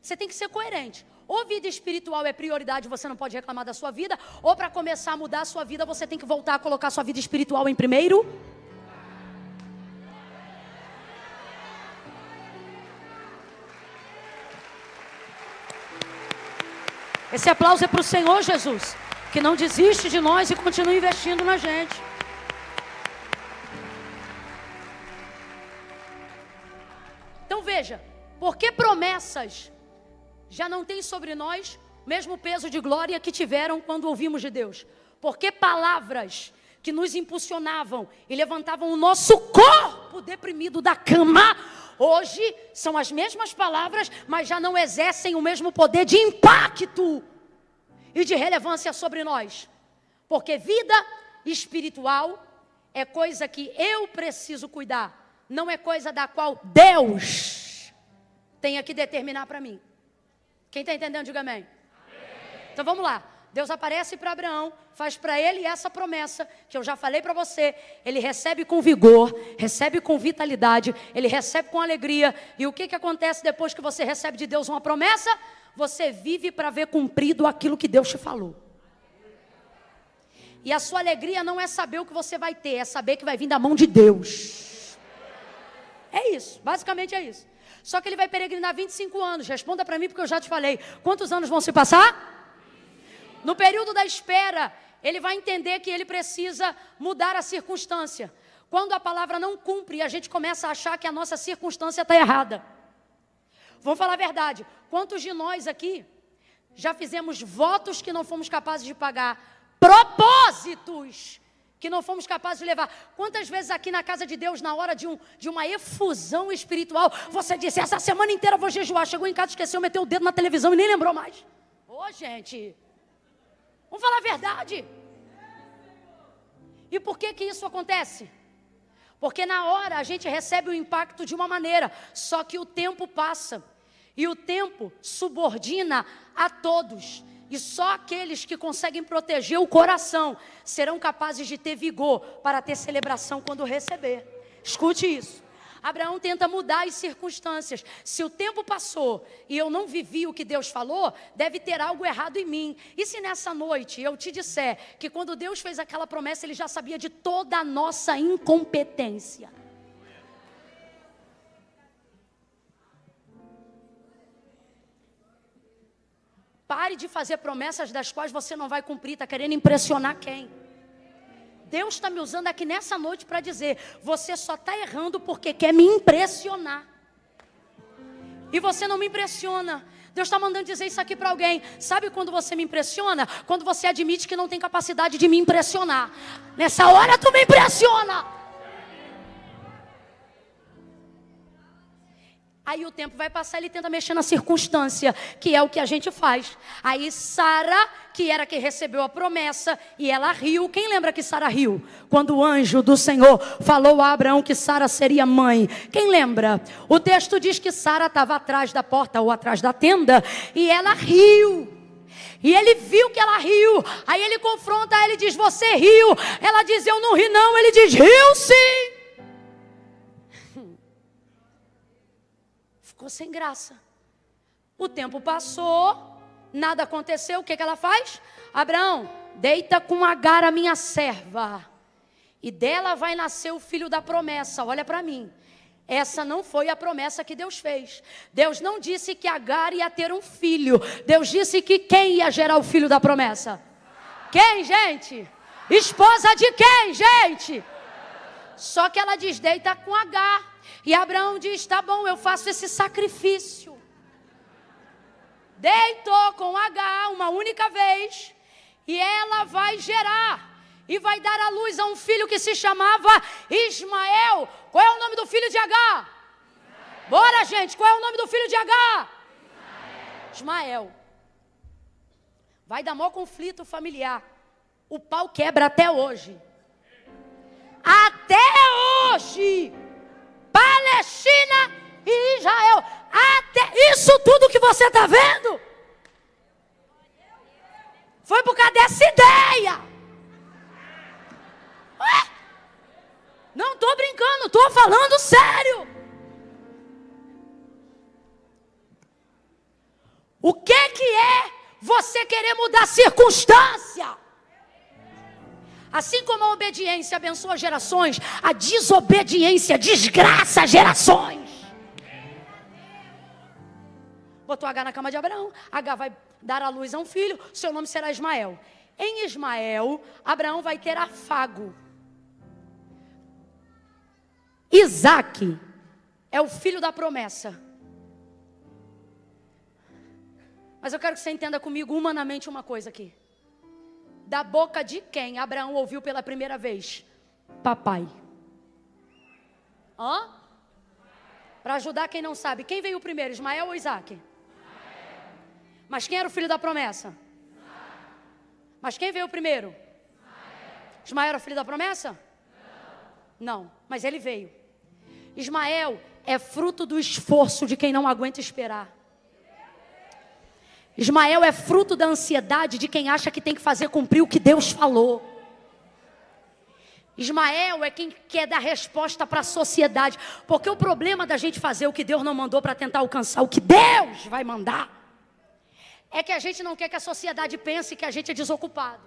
Você tem que ser coerente. Ou vida espiritual é prioridade, você não pode reclamar da sua vida, ou para começar a mudar a sua vida, você tem que voltar a colocar a sua vida espiritual em primeiro. Esse aplauso é para o Senhor Jesus, que não desiste de nós e continua investindo na gente. Então veja, porque promessas já não têm sobre nós o mesmo peso de glória que tiveram quando ouvimos de Deus? Porque palavras que nos impulsionavam e levantavam o nosso corpo deprimido da cama, hoje são as mesmas palavras, mas já não exercem o mesmo poder de impacto e de relevância sobre nós. Porque vida espiritual é coisa que eu preciso cuidar, não é coisa da qual Deus tenha que determinar para mim. Quem está entendendo, diga amém. Então vamos lá. Deus aparece para Abraão, faz para ele essa promessa, que eu já falei para você. Ele recebe com vigor, recebe com vitalidade, ele recebe com alegria. E o que acontece depois que você recebe de Deus uma promessa? Você vive para ver cumprido aquilo que Deus te falou. E a sua alegria não é saber o que você vai ter, é saber que vai vir da mão de Deus. É isso, basicamente é isso. Só que ele vai peregrinar 25 anos. Responda para mim, porque eu já te falei. Quantos anos vão se passar? No período da espera, ele vai entender que ele precisa mudar a circunstância. Quando a palavra não cumpre, a gente começa a achar que a nossa circunstância está errada. Vamos falar a verdade. Quantos de nós aqui já fizemos votos que não fomos capazes de pagar? Propósitos que não fomos capazes de levar. Quantas vezes aqui na casa de Deus, na hora de uma efusão espiritual, você disse, essa semana inteira eu vou jejuar. Chegou em casa, esqueceu, meteu o dedo na televisão e nem lembrou mais. Ô, gente, vamos falar a verdade. E por que isso acontece? Porque na hora a gente recebe o impacto de uma maneira, só que o tempo passa. E o tempo subordina a todos. E só aqueles que conseguem proteger o coração serão capazes de ter vigor para ter celebração quando receber. Escute isso. Abraão tenta mudar as circunstâncias. Se o tempo passou e eu não vivi o que Deus falou, deve ter algo errado em mim. E se nessa noite eu te disser que quando Deus fez aquela promessa, Ele já sabia de toda a nossa incompetência? Pare de fazer promessas das quais você não vai cumprir. Está querendo impressionar quem? Deus está me usando aqui nessa noite para dizer, você só está errando porque quer me impressionar. E você não me impressiona. Deus está mandando dizer isso aqui para alguém. Sabe quando você me impressiona? Quando você admite que não tem capacidade de me impressionar. Nessa hora tu me impressiona. Aí o tempo vai passar, ele tenta mexer na circunstância, que é o que a gente faz. Aí Sara, que era quem recebeu a promessa, e ela riu. Quem lembra que Sara riu? Quando o anjo do Senhor falou a Abraão que Sara seria mãe. Quem lembra? O texto diz que Sara estava atrás da porta ou atrás da tenda, e ela riu. E ele viu que ela riu. Aí ele confronta ela e diz, você riu? Ela diz, eu não ri não. Ele diz, riu sim. Ficou sem graça. O tempo passou, nada aconteceu. O que ela faz? Abraão, deita com Agar, a minha serva, e dela vai nascer o filho da promessa. Olha para mim, essa não foi a promessa que Deus fez. Deus não disse que Agar ia ter um filho. Deus disse que quem ia gerar o filho da promessa? Quem, gente? Esposa de quem, gente? Só que ela diz, deita com Agar. E Abraão diz, tá bom, eu faço esse sacrifício. Deitou com Agar uma única vez, e ela vai gerar, e vai dar à luz a um filho que se chamava Ismael. Qual é o nome do filho de Agar? Bora, gente, qual é o nome do filho de Agar? Ismael. Vai dar maior conflito familiar. O pau quebra até hoje. Até hoje. Palestina e Israel. Até isso tudo que você está vendo foi por causa dessa ideia. Ué? Não estou brincando, estou falando sério. O que é você querer mudar a circunstância? Assim como a obediência abençoa gerações, a desobediência desgraça gerações. Botou Agar na cama de Abraão. Agar vai dar à luz a um filho, seu nome será Ismael. Em Ismael, Abraão vai ter afago. Isaque é o filho da promessa. Mas eu quero que você entenda comigo humanamente uma coisa aqui. Da boca de quem Abraão ouviu pela primeira vez? Papai. Hã? Para ajudar quem não sabe, quem veio primeiro, Ismael ou Isaque? Mas quem era o filho da promessa? Mas quem veio primeiro? Ismael era o filho da promessa? Não, mas ele veio. Ismael é fruto do esforço de quem não aguenta esperar. Ismael é fruto da ansiedade de quem acha que tem que fazer cumprir o que Deus falou. Ismael é quem quer dar resposta para a sociedade. Porque o problema da gente fazer o que Deus não mandou para tentar alcançar o que Deus vai mandar é que a gente não quer que a sociedade pense que a gente é desocupado.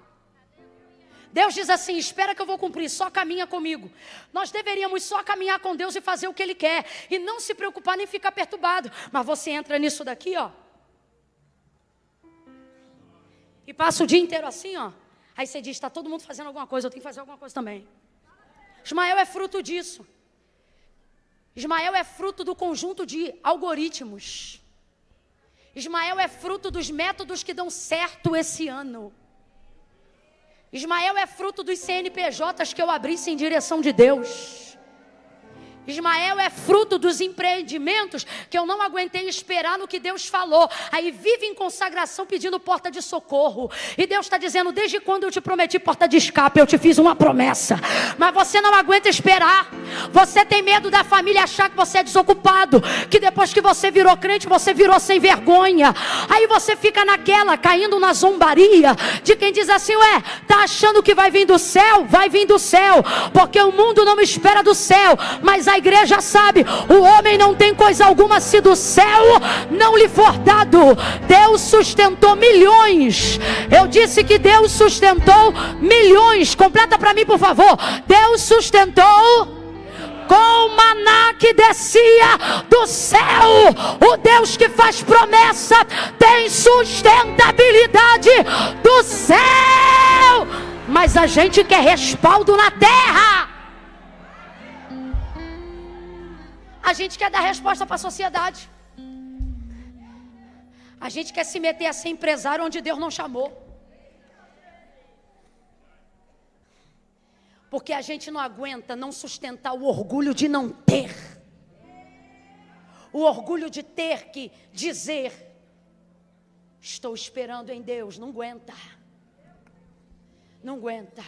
Deus diz assim: espera que eu vou cumprir, só caminha comigo. Nós deveríamos só caminhar com Deus e fazer o que Ele quer, e não se preocupar nem ficar perturbado. Mas você entra nisso daqui, ó, e passa o dia inteiro assim, ó. Aí você diz: está todo mundo fazendo alguma coisa, eu tenho que fazer alguma coisa também. Ismael é fruto disso. Ismael é fruto do conjunto de algoritmos. Ismael é fruto dos métodos que dão certo esse ano. Ismael é fruto dos CNPJs que eu abri sem direção de Deus. Ismael é fruto dos empreendimentos que eu não aguentei esperar no que Deus falou. Aí vive em consagração pedindo porta de socorro. E Deus está dizendo: desde quando eu te prometi porta de escape, eu te fiz uma promessa. Mas você não aguenta esperar. Você tem medo da família achar que você é desocupado, que depois que você virou crente, você virou sem vergonha. Aí você fica naquela, caindo na zombaria de quem diz assim: ué, tá achando que vai vir do céu? Vai vir do céu, porque o mundo não espera do céu, mas a igreja sabe, o homem não tem coisa alguma se do céu não lhe for dado. Deus sustentou milhões. Eu disse que Deus sustentou milhões. Completa para mim, por favor. Deus sustentou com o maná que descia do céu. O Deus que faz promessa tem sustentabilidade do céu. Mas a gente quer respaldo na terra. A gente quer dar resposta para a sociedade. A gente quer se meter a ser empresário onde Deus não chamou. Porque a gente não aguenta não sustentar o orgulho de não ter. O orgulho de ter que dizer: estou esperando em Deus. Não aguenta. Não aguenta.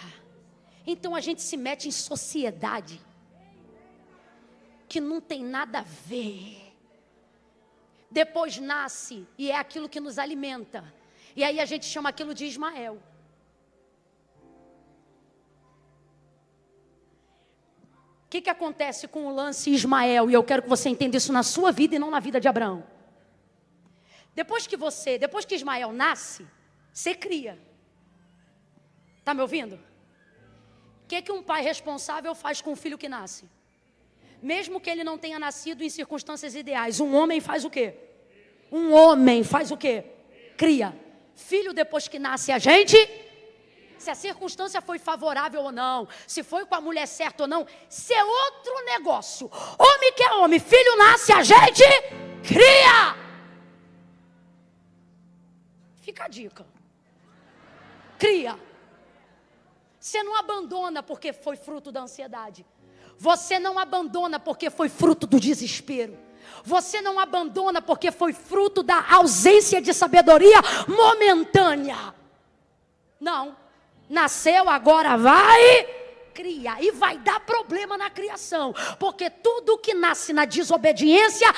Então a gente se mete em sociedade que não tem nada a ver. Depois nasce e é aquilo que nos alimenta. E aí a gente chama aquilo de Ismael. O que acontece com o lance Ismael? E eu quero que você entenda isso na sua vida e não na vida de Abraão. Depois que Ismael nasce, você cria. Está me ouvindo? O que um pai responsável faz com o filho que nasce? Mesmo que ele não tenha nascido em circunstâncias ideais, um homem faz o quê? Um homem faz o quê? Cria. Filho, depois que nasce a gente, se a circunstância foi favorável ou não, se foi com a mulher certa ou não, isso é outro negócio. Homem que é homem, filho nasce, a gente cria. Fica a dica. Cria. Você não abandona porque foi fruto da ansiedade. Você não abandona porque foi fruto do desespero. Você não abandona porque foi fruto da ausência de sabedoria momentânea. Não. Nasceu, agora vai criar. E vai dar problema na criação. Porque tudo que nasce na desobediência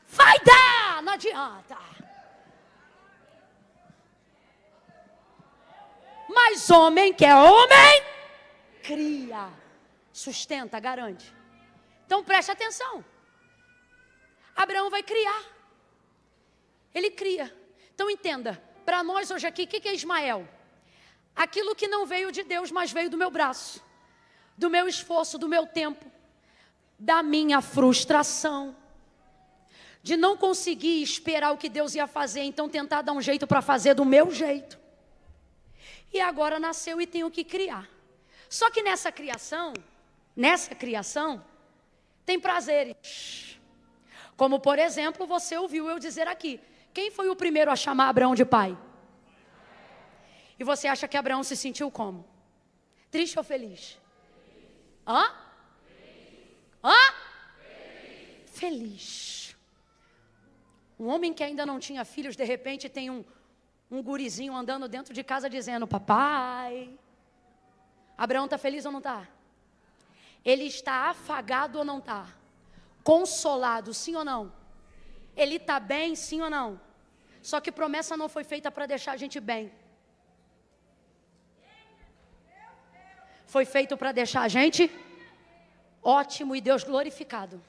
vai dar. Não adianta. Mas homem que é homem, cria. Sustenta, garante. Então preste atenção. Abraão vai criar. Ele cria. Então entenda, para nós hoje aqui, o que é Ismael? Aquilo que não veio de Deus, mas veio do meu braço, do meu esforço, do meu tempo, da minha frustração, de não conseguir esperar o que Deus ia fazer, então tentar dar um jeito para fazer do meu jeito. E agora nasceu e tenho que criar. Só que nessa criação, tem prazeres. Como, por exemplo, você ouviu eu dizer aqui. Quem foi o primeiro a chamar Abraão de pai? E você acha que Abraão se sentiu como? Triste ou feliz? Hã? Feliz. Um homem que ainda não tinha filhos, de repente tem um gurizinho andando dentro de casa dizendo, papai. Abraão está feliz ou não está? Ele está afagado ou não está? Consolado, sim ou não? Ele está bem, sim ou não? Só que promessa não foi feita para deixar a gente bem. Foi feito para deixar a gente ótimo e Deus glorificado.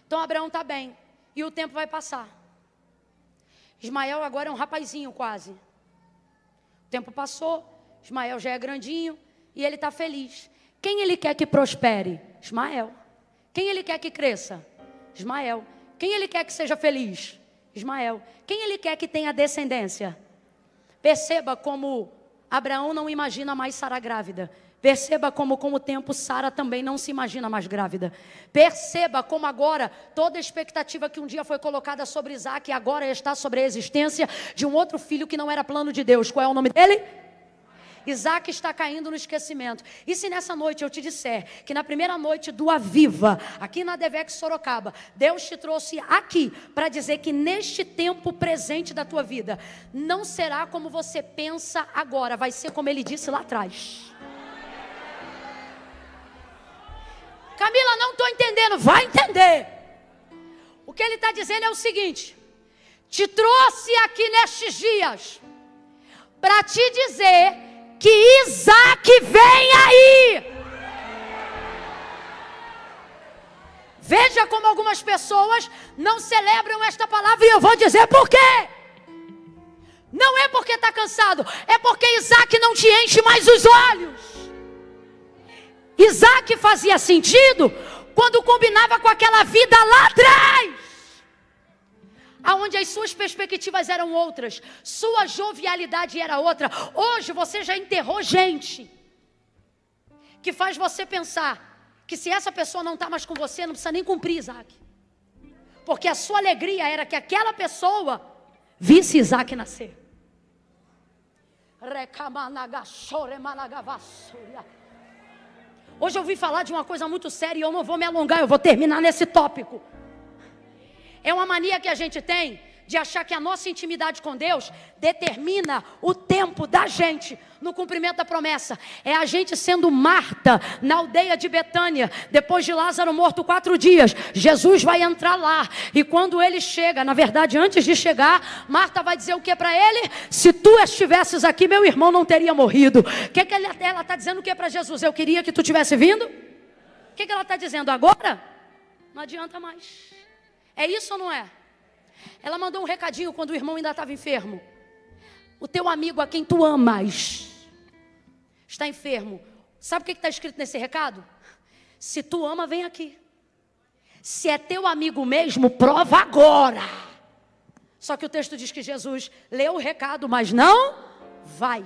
Então Abraão está bem. E o tempo vai passar. Ismael agora é um rapazinho quase. O tempo passou. Ismael já é grandinho. E ele está feliz. Quem ele quer que prospere? Ismael. Quem ele quer que cresça? Ismael. Quem ele quer que seja feliz? Ismael. Quem ele quer que tenha descendência? Perceba como Abraão não imagina mais Sara grávida. Perceba como com o tempo Sara também não se imagina mais grávida. Perceba como agora toda a expectativa que um dia foi colocada sobre Isaac agora está sobre a existência de um outro filho que não era plano de Deus. Qual é o nome dele? Isaac está caindo no esquecimento. E se nessa noite eu te disser que na primeira noite do Aviva, aqui na Devex Sorocaba, Deus te trouxe aqui para dizer que neste tempo presente da tua vida, não será como você pensa agora, vai ser como ele disse lá atrás. Camila, não estou entendendo. Vai entender. O que ele está dizendo é o seguinte: te trouxe aqui nestes dias para te dizer que Isaac vem aí. Veja como algumas pessoas não celebram esta palavra e eu vou dizer por quê. Não é porque está cansado, é porque Isaac não te enche mais os olhos. Isaac fazia sentido quando combinava com aquela vida lá atrás, aonde as suas perspectivas eram outras, sua jovialidade era outra. Hoje você já enterrou gente que faz você pensar que se essa pessoa não está mais com você, não precisa nem cumprir Isaac, porque a sua alegria era que aquela pessoa visse Isaac nascer. Hoje eu ouvi falar de uma coisa muito séria e eu não vou me alongar, eu vou terminar nesse tópico. É uma mania que a gente tem de achar que a nossa intimidade com Deus determina o tempo da gente no cumprimento da promessa. É a gente sendo Marta na aldeia de Betânia, depois de Lázaro morto 4 dias. Jesus vai entrar lá e quando ele chega, na verdade antes de chegar, Marta vai dizer o que para ele? Se tu estivesses aqui, meu irmão não teria morrido. O que ela está dizendo o que para Jesus? Eu queria que tu tivesse vindo? O que ela está dizendo agora? Não adianta mais. É isso ou não é? Ela mandou um recadinho quando o irmão ainda estava enfermo. O teu amigo a quem tu amas está enfermo. Sabe o que está escrito nesse recado? Se tu ama, vem aqui. Se é teu amigo mesmo, prova agora. Só que o texto diz que Jesus leu o recado, mas não vai.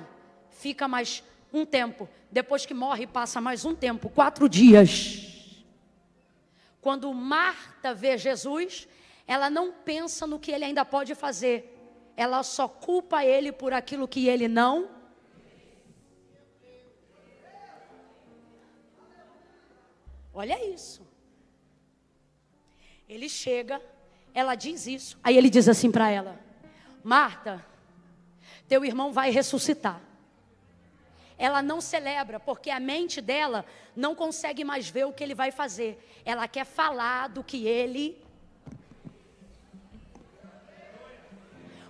Fica mais um tempo. Depois que morre, passa mais um tempo, 4 dias. Quando Marta vê Jesus, ela não pensa no que ele ainda pode fazer. Ela só culpa ele por aquilo que ele não. Olha isso. Ele chega, ela diz isso. Aí ele diz assim para ela: Marta, teu irmão vai ressuscitar. Ela não celebra, porque a mente dela não consegue mais ver o que ele vai fazer. Ela quer falar do que ele...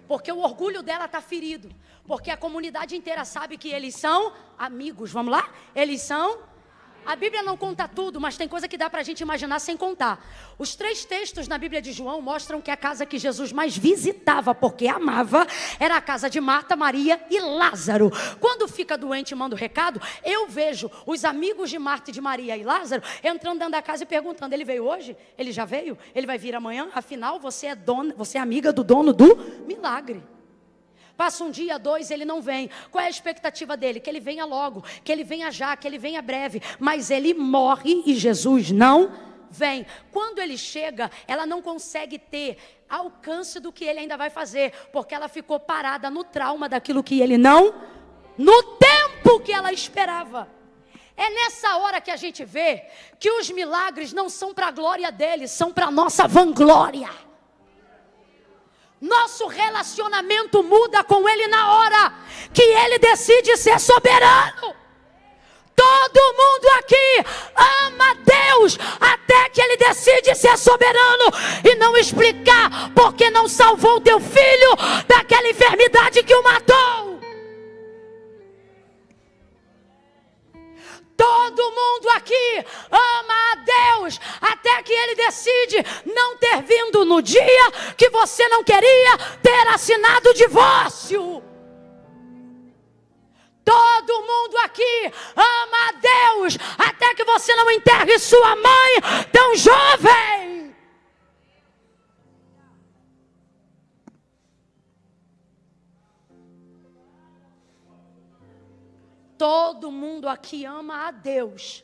Porque o orgulho dela está ferido. Porque a comunidade inteira sabe que eles são amigos. Vamos lá? Eles são... A Bíblia não conta tudo, mas tem coisa que dá para a gente imaginar sem contar. Os 3 textos na Bíblia de João mostram que a casa que Jesus mais visitava, porque amava, era a casa de Marta, Maria e Lázaro. Quando fica doente e manda o recado, eu vejo os amigos de Marta, de Maria e Lázaro entrando dentro da casa e perguntando: ele veio hoje? Ele já veio? Ele vai vir amanhã? Afinal, você é amiga do dono do milagre. Passa um dia, 2, ele não vem. Qual é a expectativa dele? Que ele venha logo, que ele venha já, que ele venha breve. Mas ele morre e Jesus não vem. Quando ele chega, ela não consegue ter alcance do que ele ainda vai fazer, porque ela ficou parada no trauma daquilo que ele não, no tempo que ela esperava. É nessa hora que a gente vê que os milagres não são para a glória dele, são para a nossa vanglória. Nosso relacionamento muda com ele na hora que ele decide ser soberano. Todo mundo aqui ama Deus até que ele decide ser soberano e não explicar porque não salvou o teu filho daquela enfermidade que o matou. Todo mundo aqui ama a Deus até que ele decide não ter vindo no dia que você não queria ter assinado o divórcio. Todo mundo aqui ama a Deus até que você não enterre sua mãe tão jovem. Todo mundo aqui ama a Deus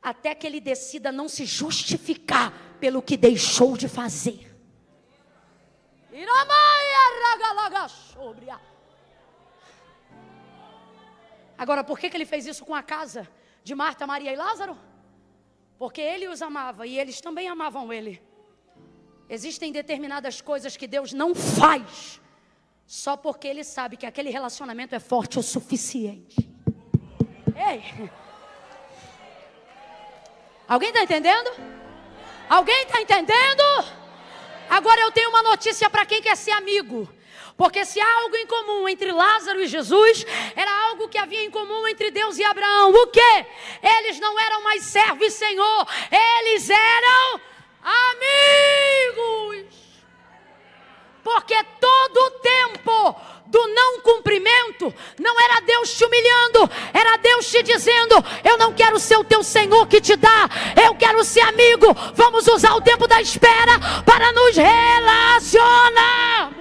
até que ele decida não se justificar pelo que deixou de fazer. Agora, por que ele fez isso com a casa de Marta, Maria e Lázaro? Porque ele os amava e eles também amavam ele. Existem determinadas coisas que Deus não faz só porque ele sabe que aquele relacionamento é forte o suficiente. Ei! Alguém está entendendo? Alguém está entendendo? Agora eu tenho uma notícia para quem quer ser amigo. Porque se há algo em comum entre Lázaro e Jesus, era algo que havia em comum entre Deus e Abraão. O quê? Eles não eram mais servo e senhor, eles eram amigos. Porque todo o tempo do não cumprimento não era Deus te humilhando, era Deus te dizendo: eu não quero ser o teu Senhor que te dá, eu quero ser amigo. Vamos usar o tempo da espera para nos relacionarmos.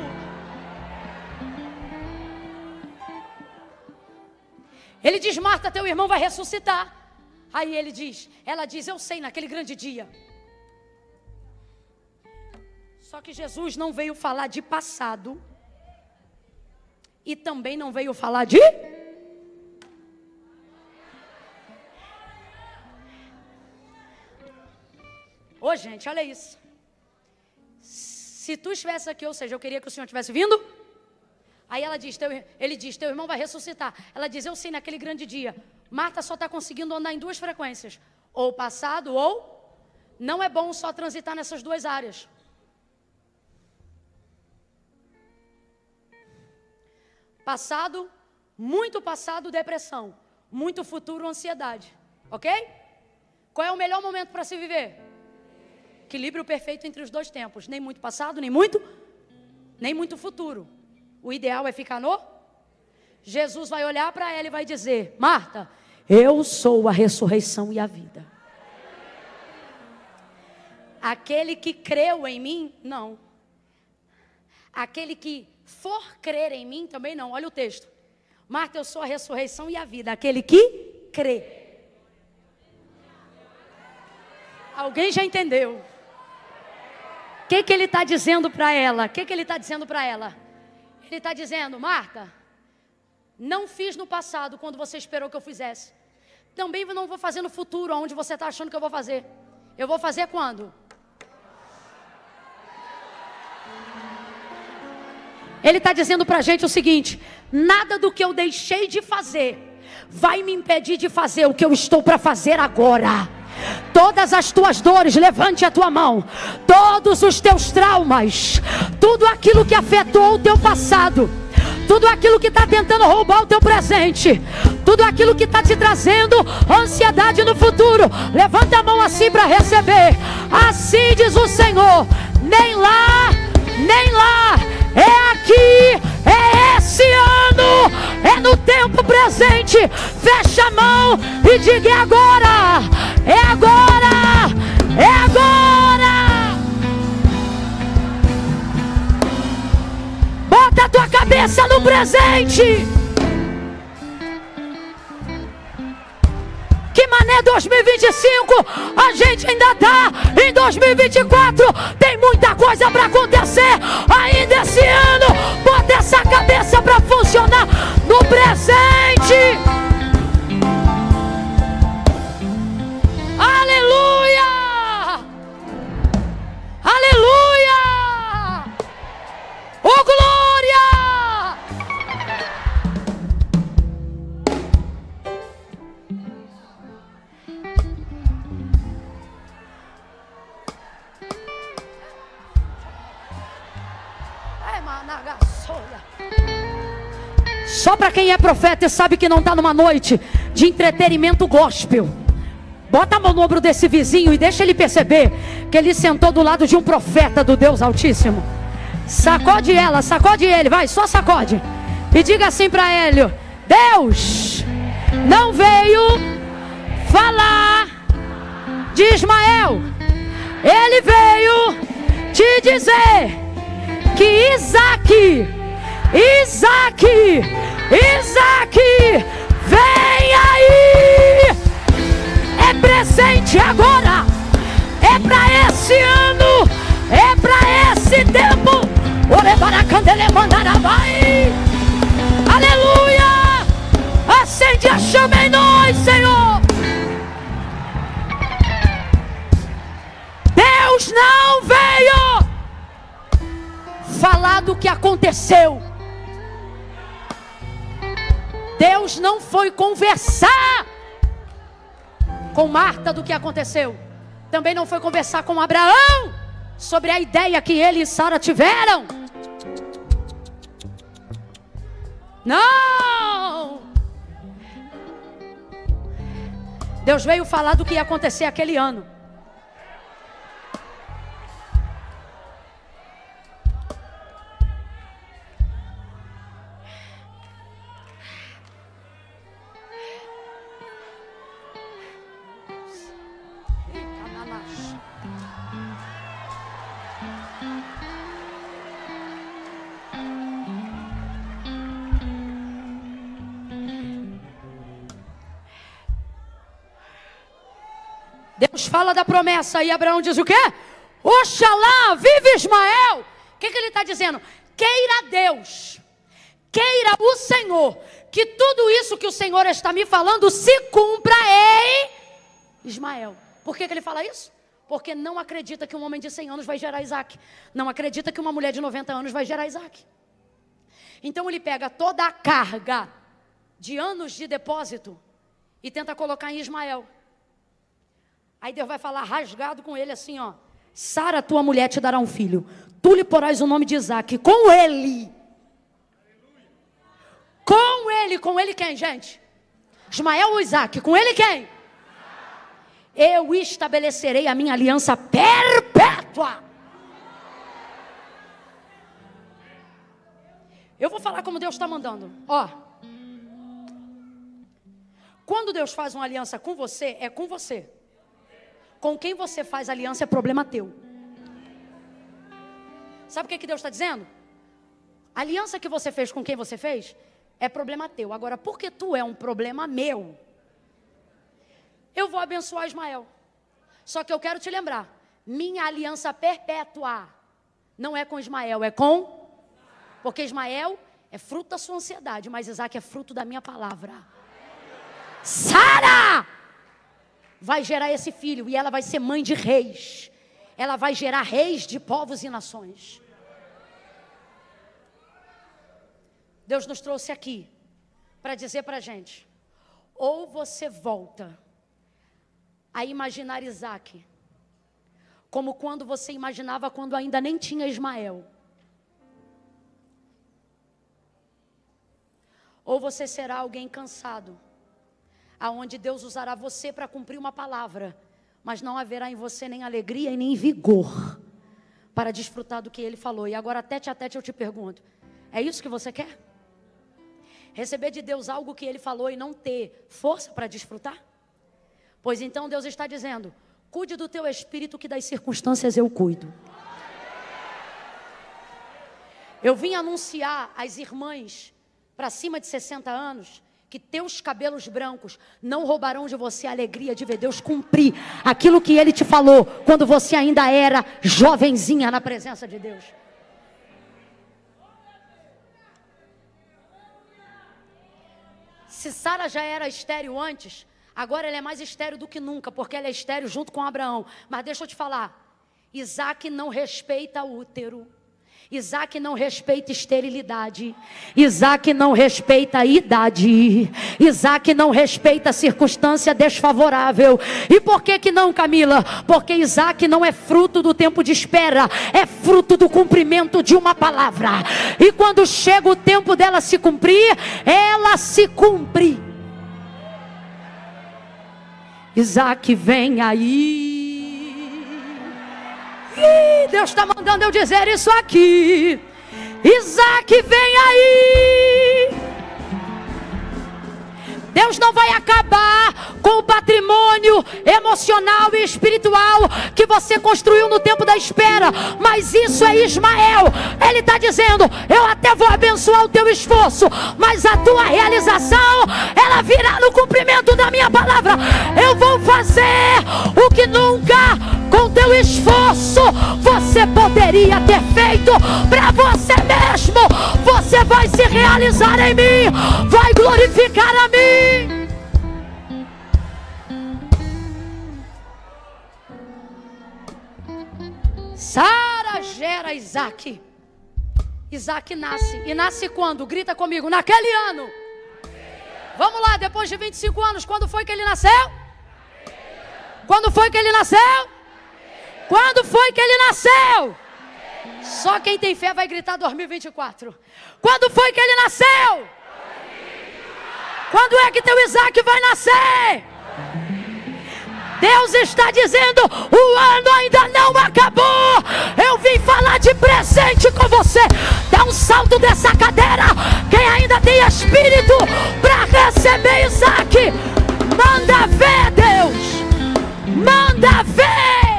Ele diz: Marta, teu irmão vai ressuscitar. Aí ela diz: eu sei, naquele grande dia. Só que Jesus não veio falar de passado e também não veio falar de... Ô, gente, olha isso. Se tu estivesse aqui, ou seja, eu queria que o Senhor tivesse vindo. Aí ele diz, teu irmão vai ressuscitar. Ela diz: eu sei, naquele grande dia. Marta só está conseguindo andar em 2 frequências. Ou passado ou... Não é bom só transitar nessas 2 áreas. Passado, muito passado, depressão. Muito futuro, ansiedade. Ok? Qual é o melhor momento para se viver? Equilíbrio perfeito entre os 2 tempos. Nem muito passado, nem muito futuro. O ideal é ficar no... Jesus vai olhar para ela e vai dizer: Marta, eu sou a ressurreição e a vida. Aquele que creu em mim, não. Aquele que for crer em mim, também não. Olha o texto. Marta, eu sou a ressurreição e a vida. Aquele que crê. Alguém já entendeu? O que ele está dizendo para ela? Ele está dizendo para ela? Ele está dizendo: Marta, não fiz no passado quando você esperou que eu fizesse. Também não vou fazer no futuro, onde você está achando que eu vou fazer. Eu vou fazer quando? Ele está dizendo para a gente o seguinte: nada do que eu deixei de fazer vai me impedir de fazer o que eu estou para fazer agora. Todas as tuas dores, levante a tua mão. Todos os teus traumas, tudo aquilo que afetou o teu passado, tudo aquilo que está tentando roubar o teu presente, tudo aquilo que está te trazendo ansiedade no futuro, levanta a mão assim para receber. Assim diz o Senhor: nem lá, nem lá, é aqui, é esse ano, é no tempo presente. Fecha a mão e diga: é agora, é agora, é agora. Bota a tua cabeça no presente. Que mané 2025, a gente ainda está em 2024, tem muita coisa para acontecer ainda esse ano. Bota essa cabeça para funcionar no presente. Aleluia, aleluia, oh glória. Só para quem é profeta e sabe que não está numa noite de entretenimento gospel. Bota a mão no ombro desse vizinho e deixa ele perceber que ele sentou do lado de um profeta do Deus Altíssimo. Sacode ela, sacode ele, vai, só sacode. E diga assim para ele: Deus não veio falar de Ismael, ele veio te dizer que Isaac, vem aí. É presente agora, é para esse ano, é para esse tempo. Aleluia, acende a chama em nós, Senhor. Deus não veio falar do que aconteceu. Deus não foi conversar com Marta do que aconteceu. Também não foi conversar com Abraão sobre a ideia que ele e Sara tiveram. Não! Deus veio falar do que ia acontecer aquele ano. Deus fala da promessa e Abraão diz o quê? Oxalá, vive Ismael. O que ele está dizendo? Queira Deus, queira o Senhor, que tudo isso que o Senhor está me falando se cumpra em Ismael. Por que ele fala isso? Porque não acredita que um homem de 100 anos vai gerar Isaac. Não acredita que uma mulher de 90 anos vai gerar Isaac. Então ele pega toda a carga de anos de depósito e tenta colocar em Ismael. Aí Deus vai falar rasgado com ele assim, ó: Sara, tua mulher, te dará um filho. Tu lhe porás o nome de Isaac. Com ele. Com ele quem, gente? Ismael ou Isaac? Com ele quem? Eu estabelecerei a minha aliança perpétua. Eu vou falar como Deus está mandando. Ó, quando Deus faz uma aliança com você, é com você. Com quem você faz aliança é problema teu. Sabe o que Deus está dizendo? A aliança que você fez com quem você fez é problema teu. Agora, porque tu é um problema meu, eu vou abençoar Ismael. Só que eu quero te lembrar, minha aliança perpétua não é com Ismael, é com... Porque Ismael é fruto da sua ansiedade, mas Isaac é fruto da minha palavra. Sara vai gerar esse filho e ela vai ser mãe de reis. Ela vai gerar reis de povos e nações. Deus nos trouxe aqui para dizer para a gente: ou você volta a imaginar Isaac como quando você imaginava quando ainda nem tinha Ismael, ou você será alguém cansado, aonde Deus usará você para cumprir uma palavra, mas não haverá em você nem alegria e nem vigor para desfrutar do que Ele falou. E agora, tete a tete, eu te pergunto: é isso que você quer? Receber de Deus algo que Ele falou e não ter força para desfrutar? Pois então Deus está dizendo: cuide do teu espírito, que das circunstâncias eu cuido. Eu vim anunciar às irmãs para cima de 60 anos que teus cabelos brancos não roubarão de você a alegria de ver Deus cumprir aquilo que Ele te falou quando você ainda era jovenzinha na presença de Deus. Se Sara já era estéril antes, agora ela é mais estéril do que nunca, porque ela é estéril junto com Abraão. Mas deixa eu te falar, Isaac não respeita útero, Isaac não respeita esterilidade, Isaac não respeita a idade, Isaac não respeita a circunstância desfavorável. E por que não, Camila? Porque Isaac não é fruto do tempo de espera, é fruto do cumprimento de uma palavra. E quando chega o tempo dela se cumprir, ela se cumpre. Isaac vem aí. Deus está mandando eu dizer isso aqui. Isaac vem aí. Deus não vai acabar com o patrimônio emocional e espiritual que você construiu no tempo da espera. Mas isso é Ismael. Ele está dizendo: eu até vou abençoar o teu esforço, mas a tua realização, ela virá no cumprimento da minha palavra. Eu vou fazer o que nunca com teu esforço você poderia ter feito para você mesmo. Você vai se realizar em mim, vai glorificar a mim. Sara gera Isaac. Isaac nasce. E nasce quando? Grita comigo: naquele ano. Vamos lá, depois de 25 anos, quando foi que ele nasceu? Quando foi que ele nasceu? Quando foi que ele nasceu? Só quem tem fé vai gritar 2024. Quando foi que ele nasceu? Quando é que teu Isaac vai nascer? Deus está dizendo: o ano ainda não acabou. Eu vim falar de presente com você. Dá um salto dessa cadeira, quem ainda tem espírito para receber Isaac. Manda ver, Deus. Manda ver.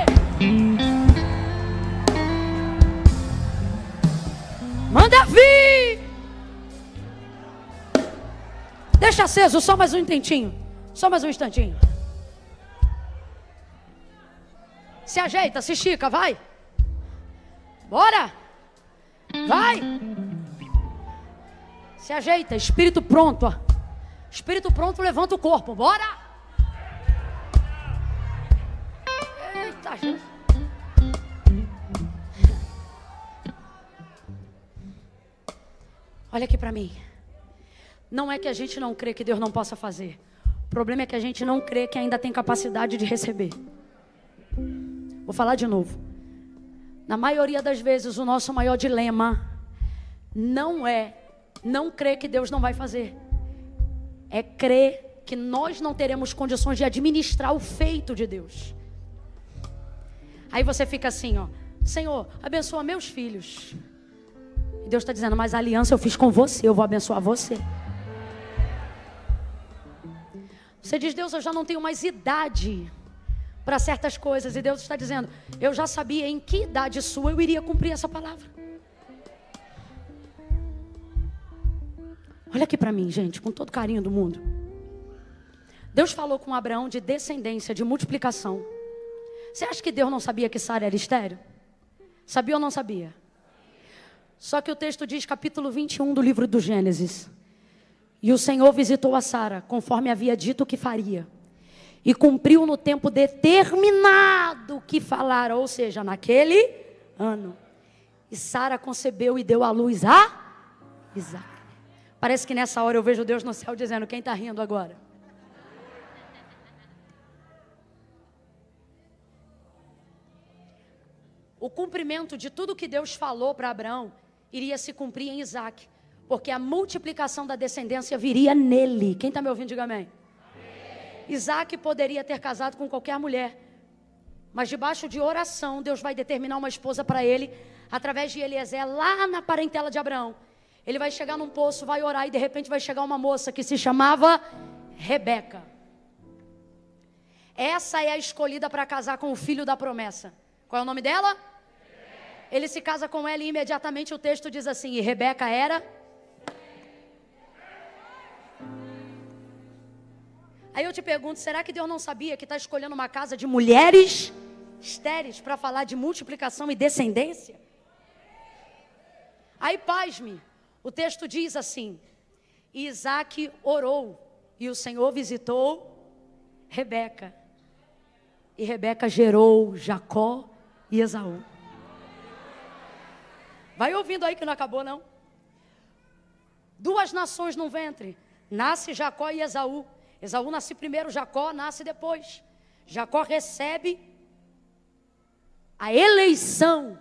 Manda vir. Deixa aceso só mais um instantinho. Só mais um instantinho. Se ajeita, se estica, vai. Bora. Vai. Se ajeita, espírito pronto, ó. Espírito pronto, levanta o corpo, bora. Eita, gente. Olha aqui para mim. Não é que a gente não crê que Deus não possa fazer. O problema é que a gente não crê que ainda tem capacidade de receber. Vou falar de novo. Na maioria das vezes, o nosso maior dilema não é não crer que Deus não vai fazer. É crer que nós não teremos condições de administrar o feito de Deus. Aí você fica assim, ó: Senhor, abençoa meus filhos. E Deus está dizendo: mas a aliança eu fiz com você, eu vou abençoar você. Você diz: Deus, eu já não tenho mais idade para certas coisas. E Deus está dizendo: eu já sabia em que idade sua eu iria cumprir essa palavra. Olha aqui para mim, gente, com todo carinho do mundo. Deus falou com Abraão de descendência, de multiplicação. Você acha que Deus não sabia que Sara era estéril? Sabia ou não sabia? Só que o texto diz, capítulo 21 do livro do Gênesis: e o Senhor visitou a Sara, conforme havia dito que faria, e cumpriu no tempo determinado que falara, ou seja, naquele ano. E Sara concebeu e deu à luz a Isaac. Parece que nessa hora eu vejo Deus no céu dizendo, quem está rindo agora? O cumprimento de tudo que Deus falou para Abraão iria se cumprir em Isaac, porque a multiplicação da descendência viria nele. Quem está me ouvindo, diga amém. Isaac poderia ter casado com qualquer mulher, mas debaixo de oração, Deus vai determinar uma esposa para ele, através de Eliezer, lá na parentela de Abraão. Ele vai chegar num poço, vai orar e de repente vai chegar uma moça que se chamava Rebeca. Essa é a escolhida para casar com o filho da promessa. Qual é o nome dela? Ele se casa com ela e imediatamente o texto diz assim, e Rebeca era... Aí eu te pergunto, será que Deus não sabia que está escolhendo uma casa de mulheres estéreis para falar de multiplicação e descendência? Aí, pasme, o texto diz assim, Isaac orou e o Senhor visitou Rebeca. E Rebeca gerou Jacó e Esaú. Vai ouvindo aí que não acabou não. Duas nações no ventre, nasce Jacó e Esaú. Esaú nasce primeiro, Jacó nasce depois. Jacó recebe a eleição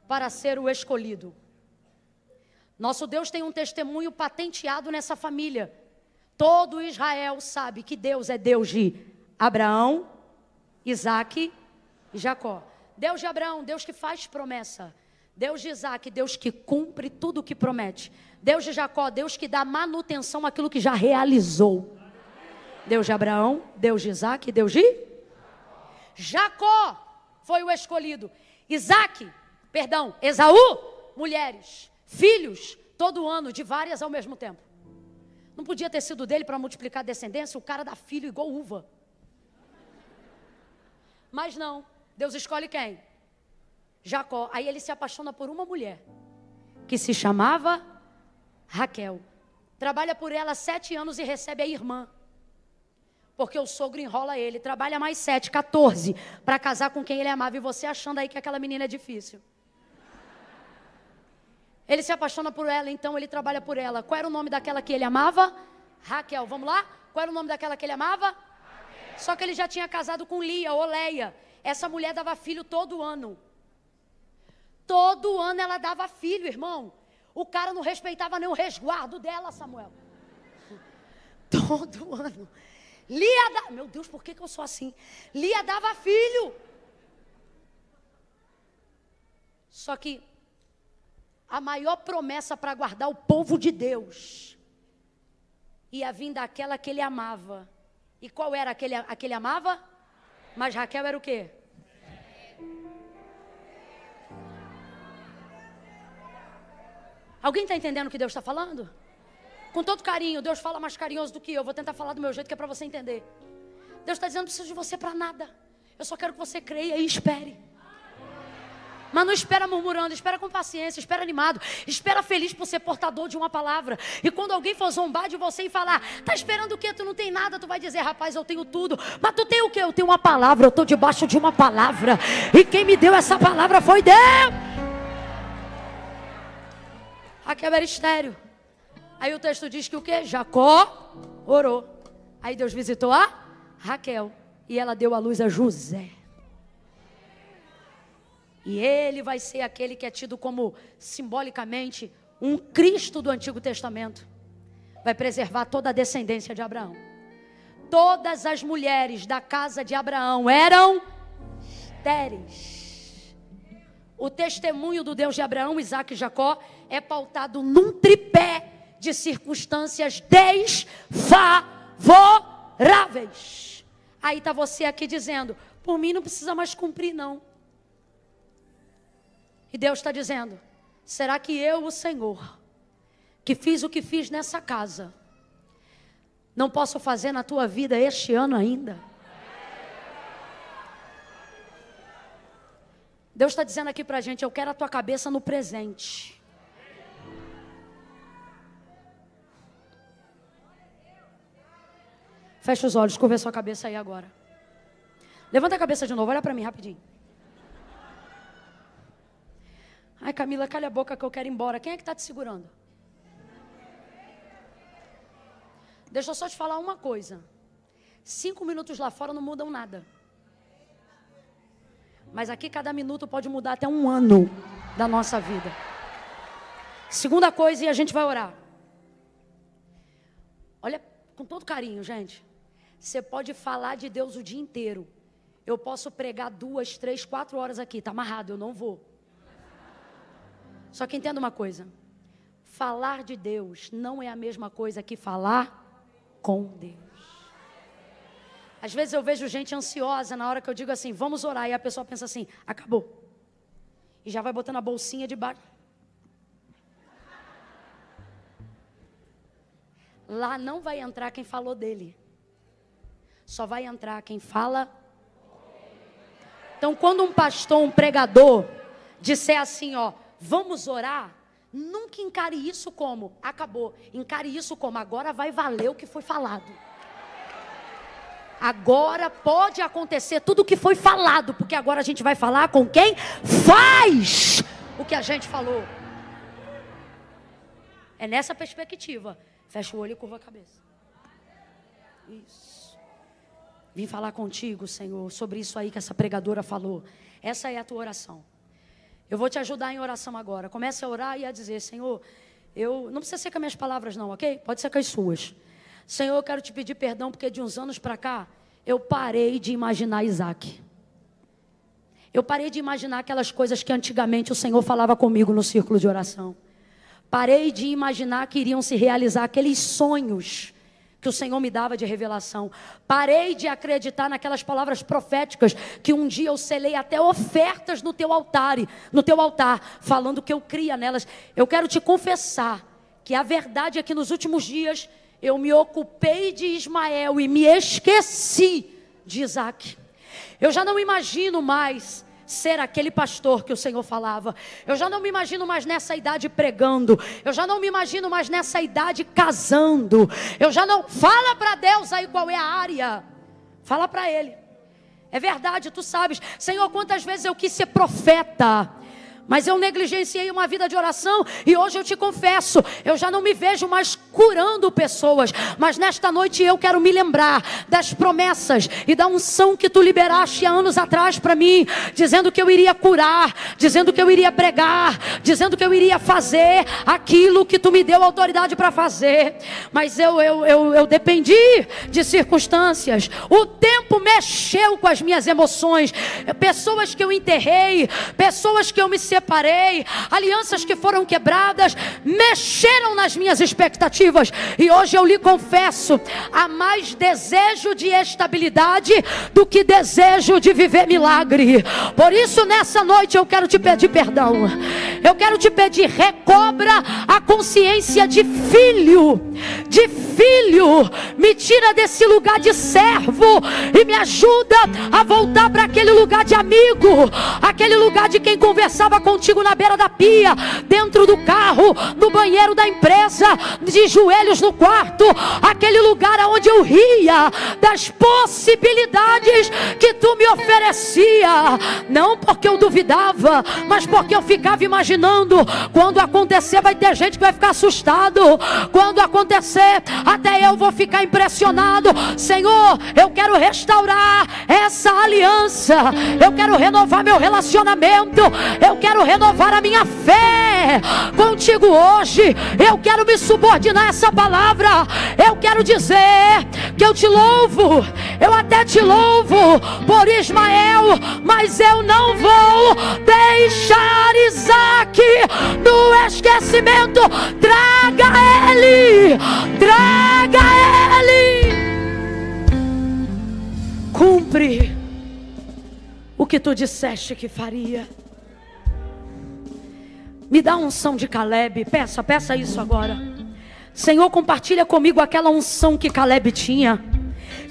para ser o escolhido. Nosso Deus tem um testemunho patenteado nessa família. Todo Israel sabe que Deus é Deus de Abraão, Isaac e Jacó. Deus de Abraão, Deus que faz promessa. Deus de Isaac, Deus que cumpre tudo o que promete. Deus de Jacó, Deus que dá manutenção àquilo que já realizou. Deus de Abraão, Deus de Isaac, Deus de Jacó foi o escolhido. Esaú, mulheres, filhos, todo ano, de várias ao mesmo tempo. Não podia ter sido dele para multiplicar a descendência, o cara dá filho igual uva. Mas não, Deus escolhe quem? Jacó. Aí ele se apaixona por uma mulher, que se chamava Raquel. Trabalha por ela 7 anos e recebe a irmã. Porque o sogro enrola ele, trabalha mais 7, 14, para casar com quem ele amava. E você achando aí que aquela menina é difícil. Ele se apaixona por ela, então ele trabalha por ela. Qual era o nome daquela que ele amava? Raquel. Vamos lá? Qual era o nome daquela que ele amava? Raquel. Só que ele já tinha casado com Lia, ou Leia. Essa mulher dava filho todo ano. Todo ano ela dava filho, irmão. O cara não respeitava nem o resguardo dela, Samuel. Todo ano. Meu Deus, por que eu sou assim? Lia dava filho. Só que a maior promessa para guardar o povo de Deus ia vir daquela que ele amava. E qual era aquele amava? Mas Raquel era o quê? Alguém está entendendo o que Deus está falando? Com todo carinho, Deus fala mais carinhoso do que eu. Vou tentar falar do meu jeito, que é para você entender. Deus está dizendo, não preciso de você para nada. Eu só quero que você creia e espere. Mas não espera murmurando, espera com paciência, espera animado, espera feliz por ser portador de uma palavra. E quando alguém for zombar de você e falar, tá esperando o quê? Tu não tem nada, tu vai dizer, rapaz, eu tenho tudo. Mas tu tem o quê? Eu tenho uma palavra, eu estou debaixo de uma palavra. E quem me deu essa palavra foi Deus. Raquel era estéril. Aí o texto diz que o quê? Jacó orou. Aí Deus visitou a Raquel. E ela deu à luz a José. E ele vai ser aquele que é tido como, simbolicamente, um Cristo do Antigo Testamento. Vai preservar toda a descendência de Abraão. Todas as mulheres da casa de Abraão eram estéreis. O testemunho do Deus de Abraão, Isaac e Jacó é pautado num tripé de circunstâncias desfavoráveis. Aí está você aqui dizendo, por mim não precisa mais cumprir não. E Deus está dizendo, será que eu, o Senhor, que fiz o que fiz nessa casa, não posso fazer na tua vida este ano ainda? Deus está dizendo aqui para a gente, eu quero a tua cabeça no presente. Fecha os olhos, curva a sua cabeça aí agora. Levanta a cabeça de novo, olha para mim rapidinho. Ai, Camila, calha a boca que eu quero ir embora. Quem é que está te segurando? Deixa eu só te falar uma coisa. 5 minutos lá fora não mudam nada. Mas aqui cada minuto pode mudar até 1 ano da nossa vida. Segunda coisa, e a gente vai orar. Olha, com todo carinho, gente. Você pode falar de Deus o dia inteiro. Eu posso pregar 2, 3, 4 horas aqui. Está amarrado, eu não vou. Só que entenda uma coisa. Falar de Deus não é a mesma coisa que falar com Deus. Às vezes eu vejo gente ansiosa na hora que eu digo assim, vamos orar. E a pessoa pensa assim, acabou. E já vai botando a bolsinha debaixo. Lá não vai entrar quem falou dele. Só vai entrar quem fala. Então quando um pastor, um pregador, disser assim, ó, vamos orar. Nunca encare isso como, acabou. Encare isso como, agora vai valer o que foi falado. Agora pode acontecer tudo o que foi falado, porque agora a gente vai falar com quem faz o que a gente falou. É nessa perspectiva. Fecha o olho e curva a cabeça. Isso. Vim falar contigo, Senhor, sobre isso aí que essa pregadora falou. Essa é a tua oração. Eu vou te ajudar em oração agora. Comece a orar e a dizer, Senhor, eu não precisa ser com as minhas palavras não, ok? Pode ser com as suas. Senhor, eu quero te pedir perdão porque de uns anos para cá, eu parei de imaginar Isaac. Eu parei de imaginar aquelas coisas que antigamente o Senhor falava comigo no círculo de oração. Parei de imaginar que iriam se realizar aqueles sonhos que o Senhor me dava de revelação. Parei de acreditar naquelas palavras proféticas que um dia eu selei até ofertas no teu altar, falando que eu cria nelas. Eu quero te confessar que a verdade é que nos últimos dias eu me ocupei de Ismael e me esqueci de Isaac. Eu já não imagino mais ser aquele pastor que o Senhor falava. Eu já não me imagino mais nessa idade pregando. Eu já não me imagino mais nessa idade casando. Eu já não... Fala para Deus aí qual é a área. Fala para Ele. É verdade, tu sabes. Senhor, quantas vezes eu quis ser profeta, mas eu negligenciei uma vida de oração. E hoje eu te confesso, eu já não me vejo mais curando pessoas. Mas nesta noite eu quero me lembrar das promessas e da unção que tu liberaste há anos atrás para mim, dizendo que eu iria curar, dizendo que eu iria pregar, dizendo que eu iria fazer aquilo que tu me deu autoridade para fazer. Mas eu dependi de circunstâncias. O tempo mexeu com as minhas emoções. Pessoas que eu enterrei, pessoas que eu me separei, alianças que foram quebradas, mexeram nas minhas expectativas. E hoje eu lhe confesso, há mais desejo de estabilidade do que desejo de viver milagre. Por isso nessa noite eu quero te pedir perdão. Eu quero te pedir, recobra a consciência de filho. Me tira desse lugar de servo e me ajuda a voltar para aquele lugar de amigo, aquele lugar de quem conversava contigo na beira da pia, dentro do carro, no banheiro da empresa, de joelhos no quarto, aquele lugar onde eu ria das possibilidades que tu me oferecia, não porque eu duvidava, mas porque eu ficava imaginando, quando acontecer vai ter gente que vai ficar assustado, quando acontecer até eu vou ficar impressionado. Senhor, eu quero restaurar essa aliança, eu quero renovar meu relacionamento, eu quero renovar a minha fé contigo hoje. Eu quero me subordinar a essa palavra. Eu quero dizer que eu te louvo, eu até te louvo por Ismael, mas eu não vou deixar Isaac no esquecimento. Traga ele, traga ele. Cumpre o que tu disseste que faria. Me dá a unção de Caleb. Peça isso agora. Senhor, compartilha comigo aquela unção que Caleb tinha,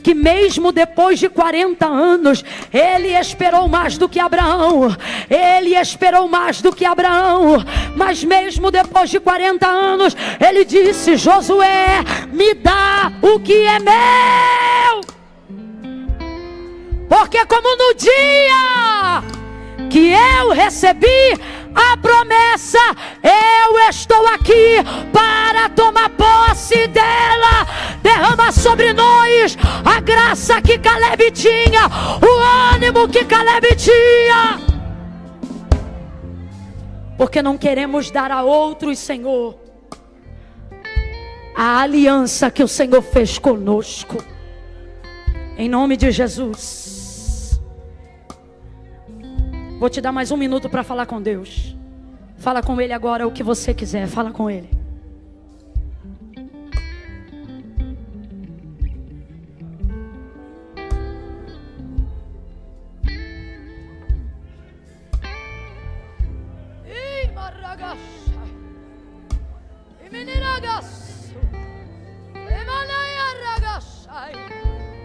que mesmo depois de 40 anos, ele esperou mais do que Abraão. Ele esperou mais do que Abraão. Mas mesmo depois de 40 anos, ele disse: Josué, me dá o que é meu. Porque como no dia que eu recebi a promessa, eu estou aqui para tomar posse dela. Derrama sobre nós a graça que Caleb tinha, o ânimo que Caleb tinha, porque não queremos dar a outros, Senhor, a aliança que o Senhor fez conosco. Em nome de Jesus. Vou te dar mais um minuto para falar com Deus. Fala com Ele agora o que você quiser. Fala com Ele.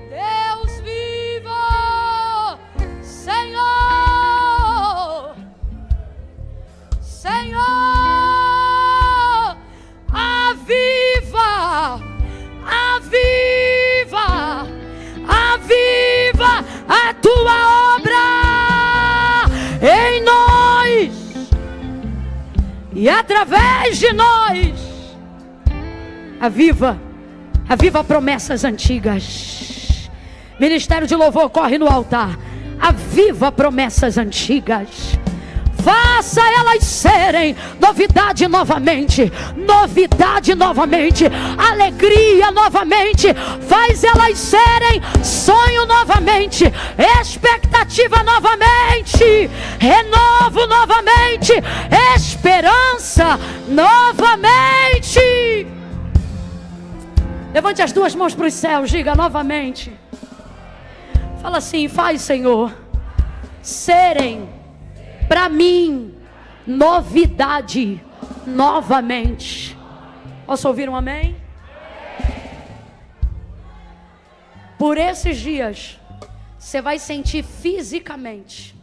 Deus vivo, Senhor, Senhor, aviva, aviva, aviva a tua obra em nós e através de nós. Aviva, aviva promessas antigas. Ministério de louvor, corre no altar. Aviva promessas antigas. Faça elas serem novidade novamente. Novidade novamente. Alegria novamente. Faz elas serem sonho novamente. Expectativa novamente. Renovo novamente. Esperança novamente. Levante as duas mãos para os céus. Diga novamente. Fala assim: faz, Senhor, serem para mim novidade novamente. Posso ouvir um amém? Por esses dias, você vai sentir fisicamente.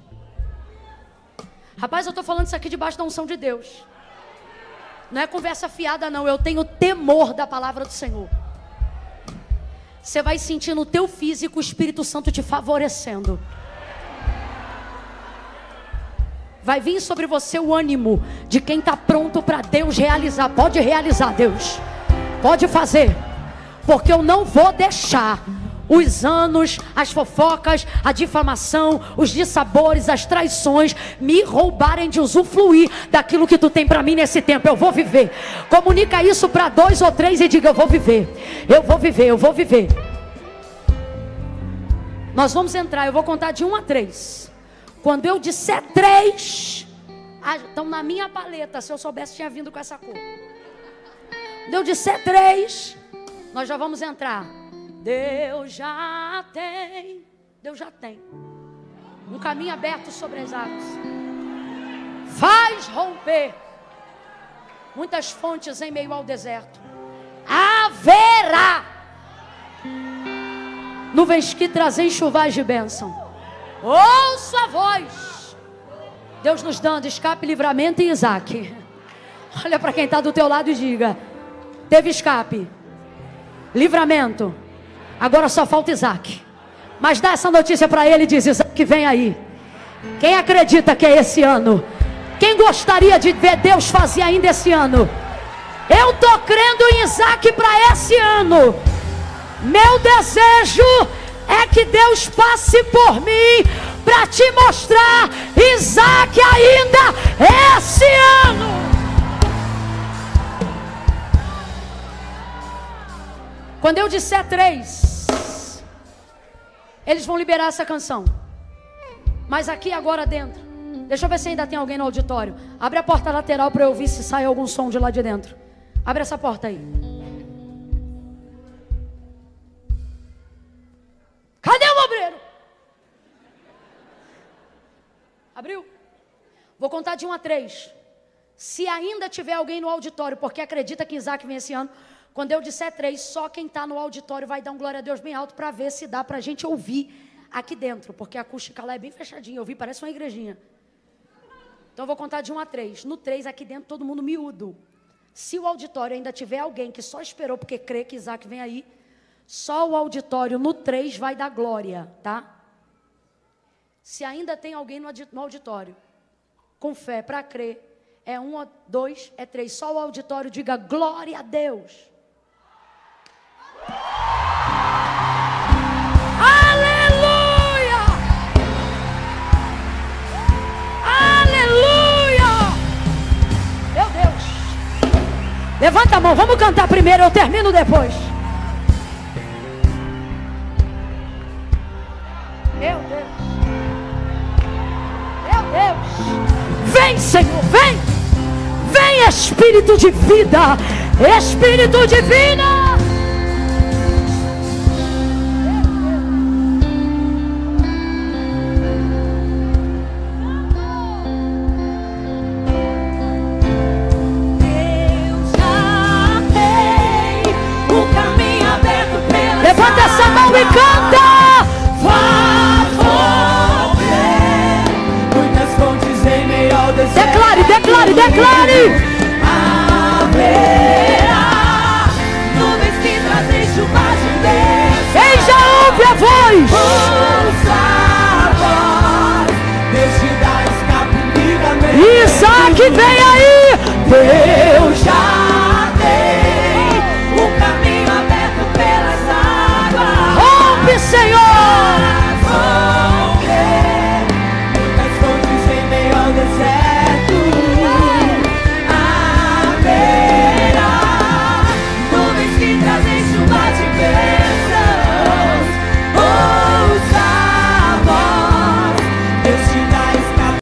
Rapaz, eu estou falando isso aqui debaixo da unção de Deus. Não é conversa fiada não, eu tenho temor da palavra do Senhor. Você vai sentir no teu físico o Espírito Santo te favorecendo. Vai vir sobre você o ânimo de quem está pronto para Deus realizar. Pode realizar, Deus. Pode fazer. Porque eu não vou deixar os anos, as fofocas, a difamação, os dissabores, as traições me roubarem de usufruir daquilo que tu tem para mim nesse tempo. Eu vou viver. Comunica isso para 2 ou 3 e diga: eu vou viver. Eu vou viver, eu vou viver. Nós vamos entrar, eu vou contar de 1 a 3. Quando eu disser 3, então na minha paleta, se eu soubesse tinha vindo com essa cor. Quando eu disser 3, nós já vamos entrar. Deus já tem um caminho aberto sobre as águas. Faz romper muitas fontes em meio ao deserto. Haverá nuvens que trazem chuvais de bênção. Ouça a voz. Deus nos dando escape, livramento e Isaac. Olha para quem está do teu lado e diga: teve escape, livramento, agora só falta Isaac. Mas dá essa notícia para ele e diz: Isaac vem aí. Quem acredita que é esse ano? Quem gostaria de ver Deus fazer ainda esse ano? Eu estou crendo em Isaac para esse ano. Meu desejo é que Deus passe por mim para te mostrar Isaac ainda esse ano. Quando eu disser 3, eles vão liberar essa canção. Mas aqui agora dentro, deixa eu ver se ainda tem alguém no auditório. Abre a porta lateral para eu ouvir se sai algum som de lá de dentro. Abre essa porta aí. Cadê o obreiro? Abriu? Vou contar de 1 a 3. Se ainda tiver alguém no auditório, porque acredita que Isaac vem esse ano, quando eu disser 3, só quem está no auditório vai dar um glória a Deus bem alto para ver se dá para a gente ouvir aqui dentro, porque a acústica lá é bem fechadinha. Eu vi, parece uma igrejinha. Então eu vou contar de 1 a 3. No 3, aqui dentro, todo mundo miúdo. Se o auditório ainda tiver alguém que só esperou porque crê que Isaac vem aí, só o auditório no 3 vai dar glória, tá? Se ainda tem alguém no auditório, com fé para crer. É 1, 2, é 3. Só o auditório diga glória a Deus. Aleluia! Aleluia! Meu Deus! Levanta a mão, vamos cantar primeiro, eu termino depois. Meu Deus! Meu Deus! Vem, Senhor, vem! Vem, Espírito de vida! Espírito de vida! Levanta essa mão e canta! Muitas fontes em meio ao deserto. Declare, declare, declare! Haverá nuvens que trazem chuva de Deus. Quem já ouve a voz? Ouça a voz, Deus te dá escape, livramento. Isaac, vem aí!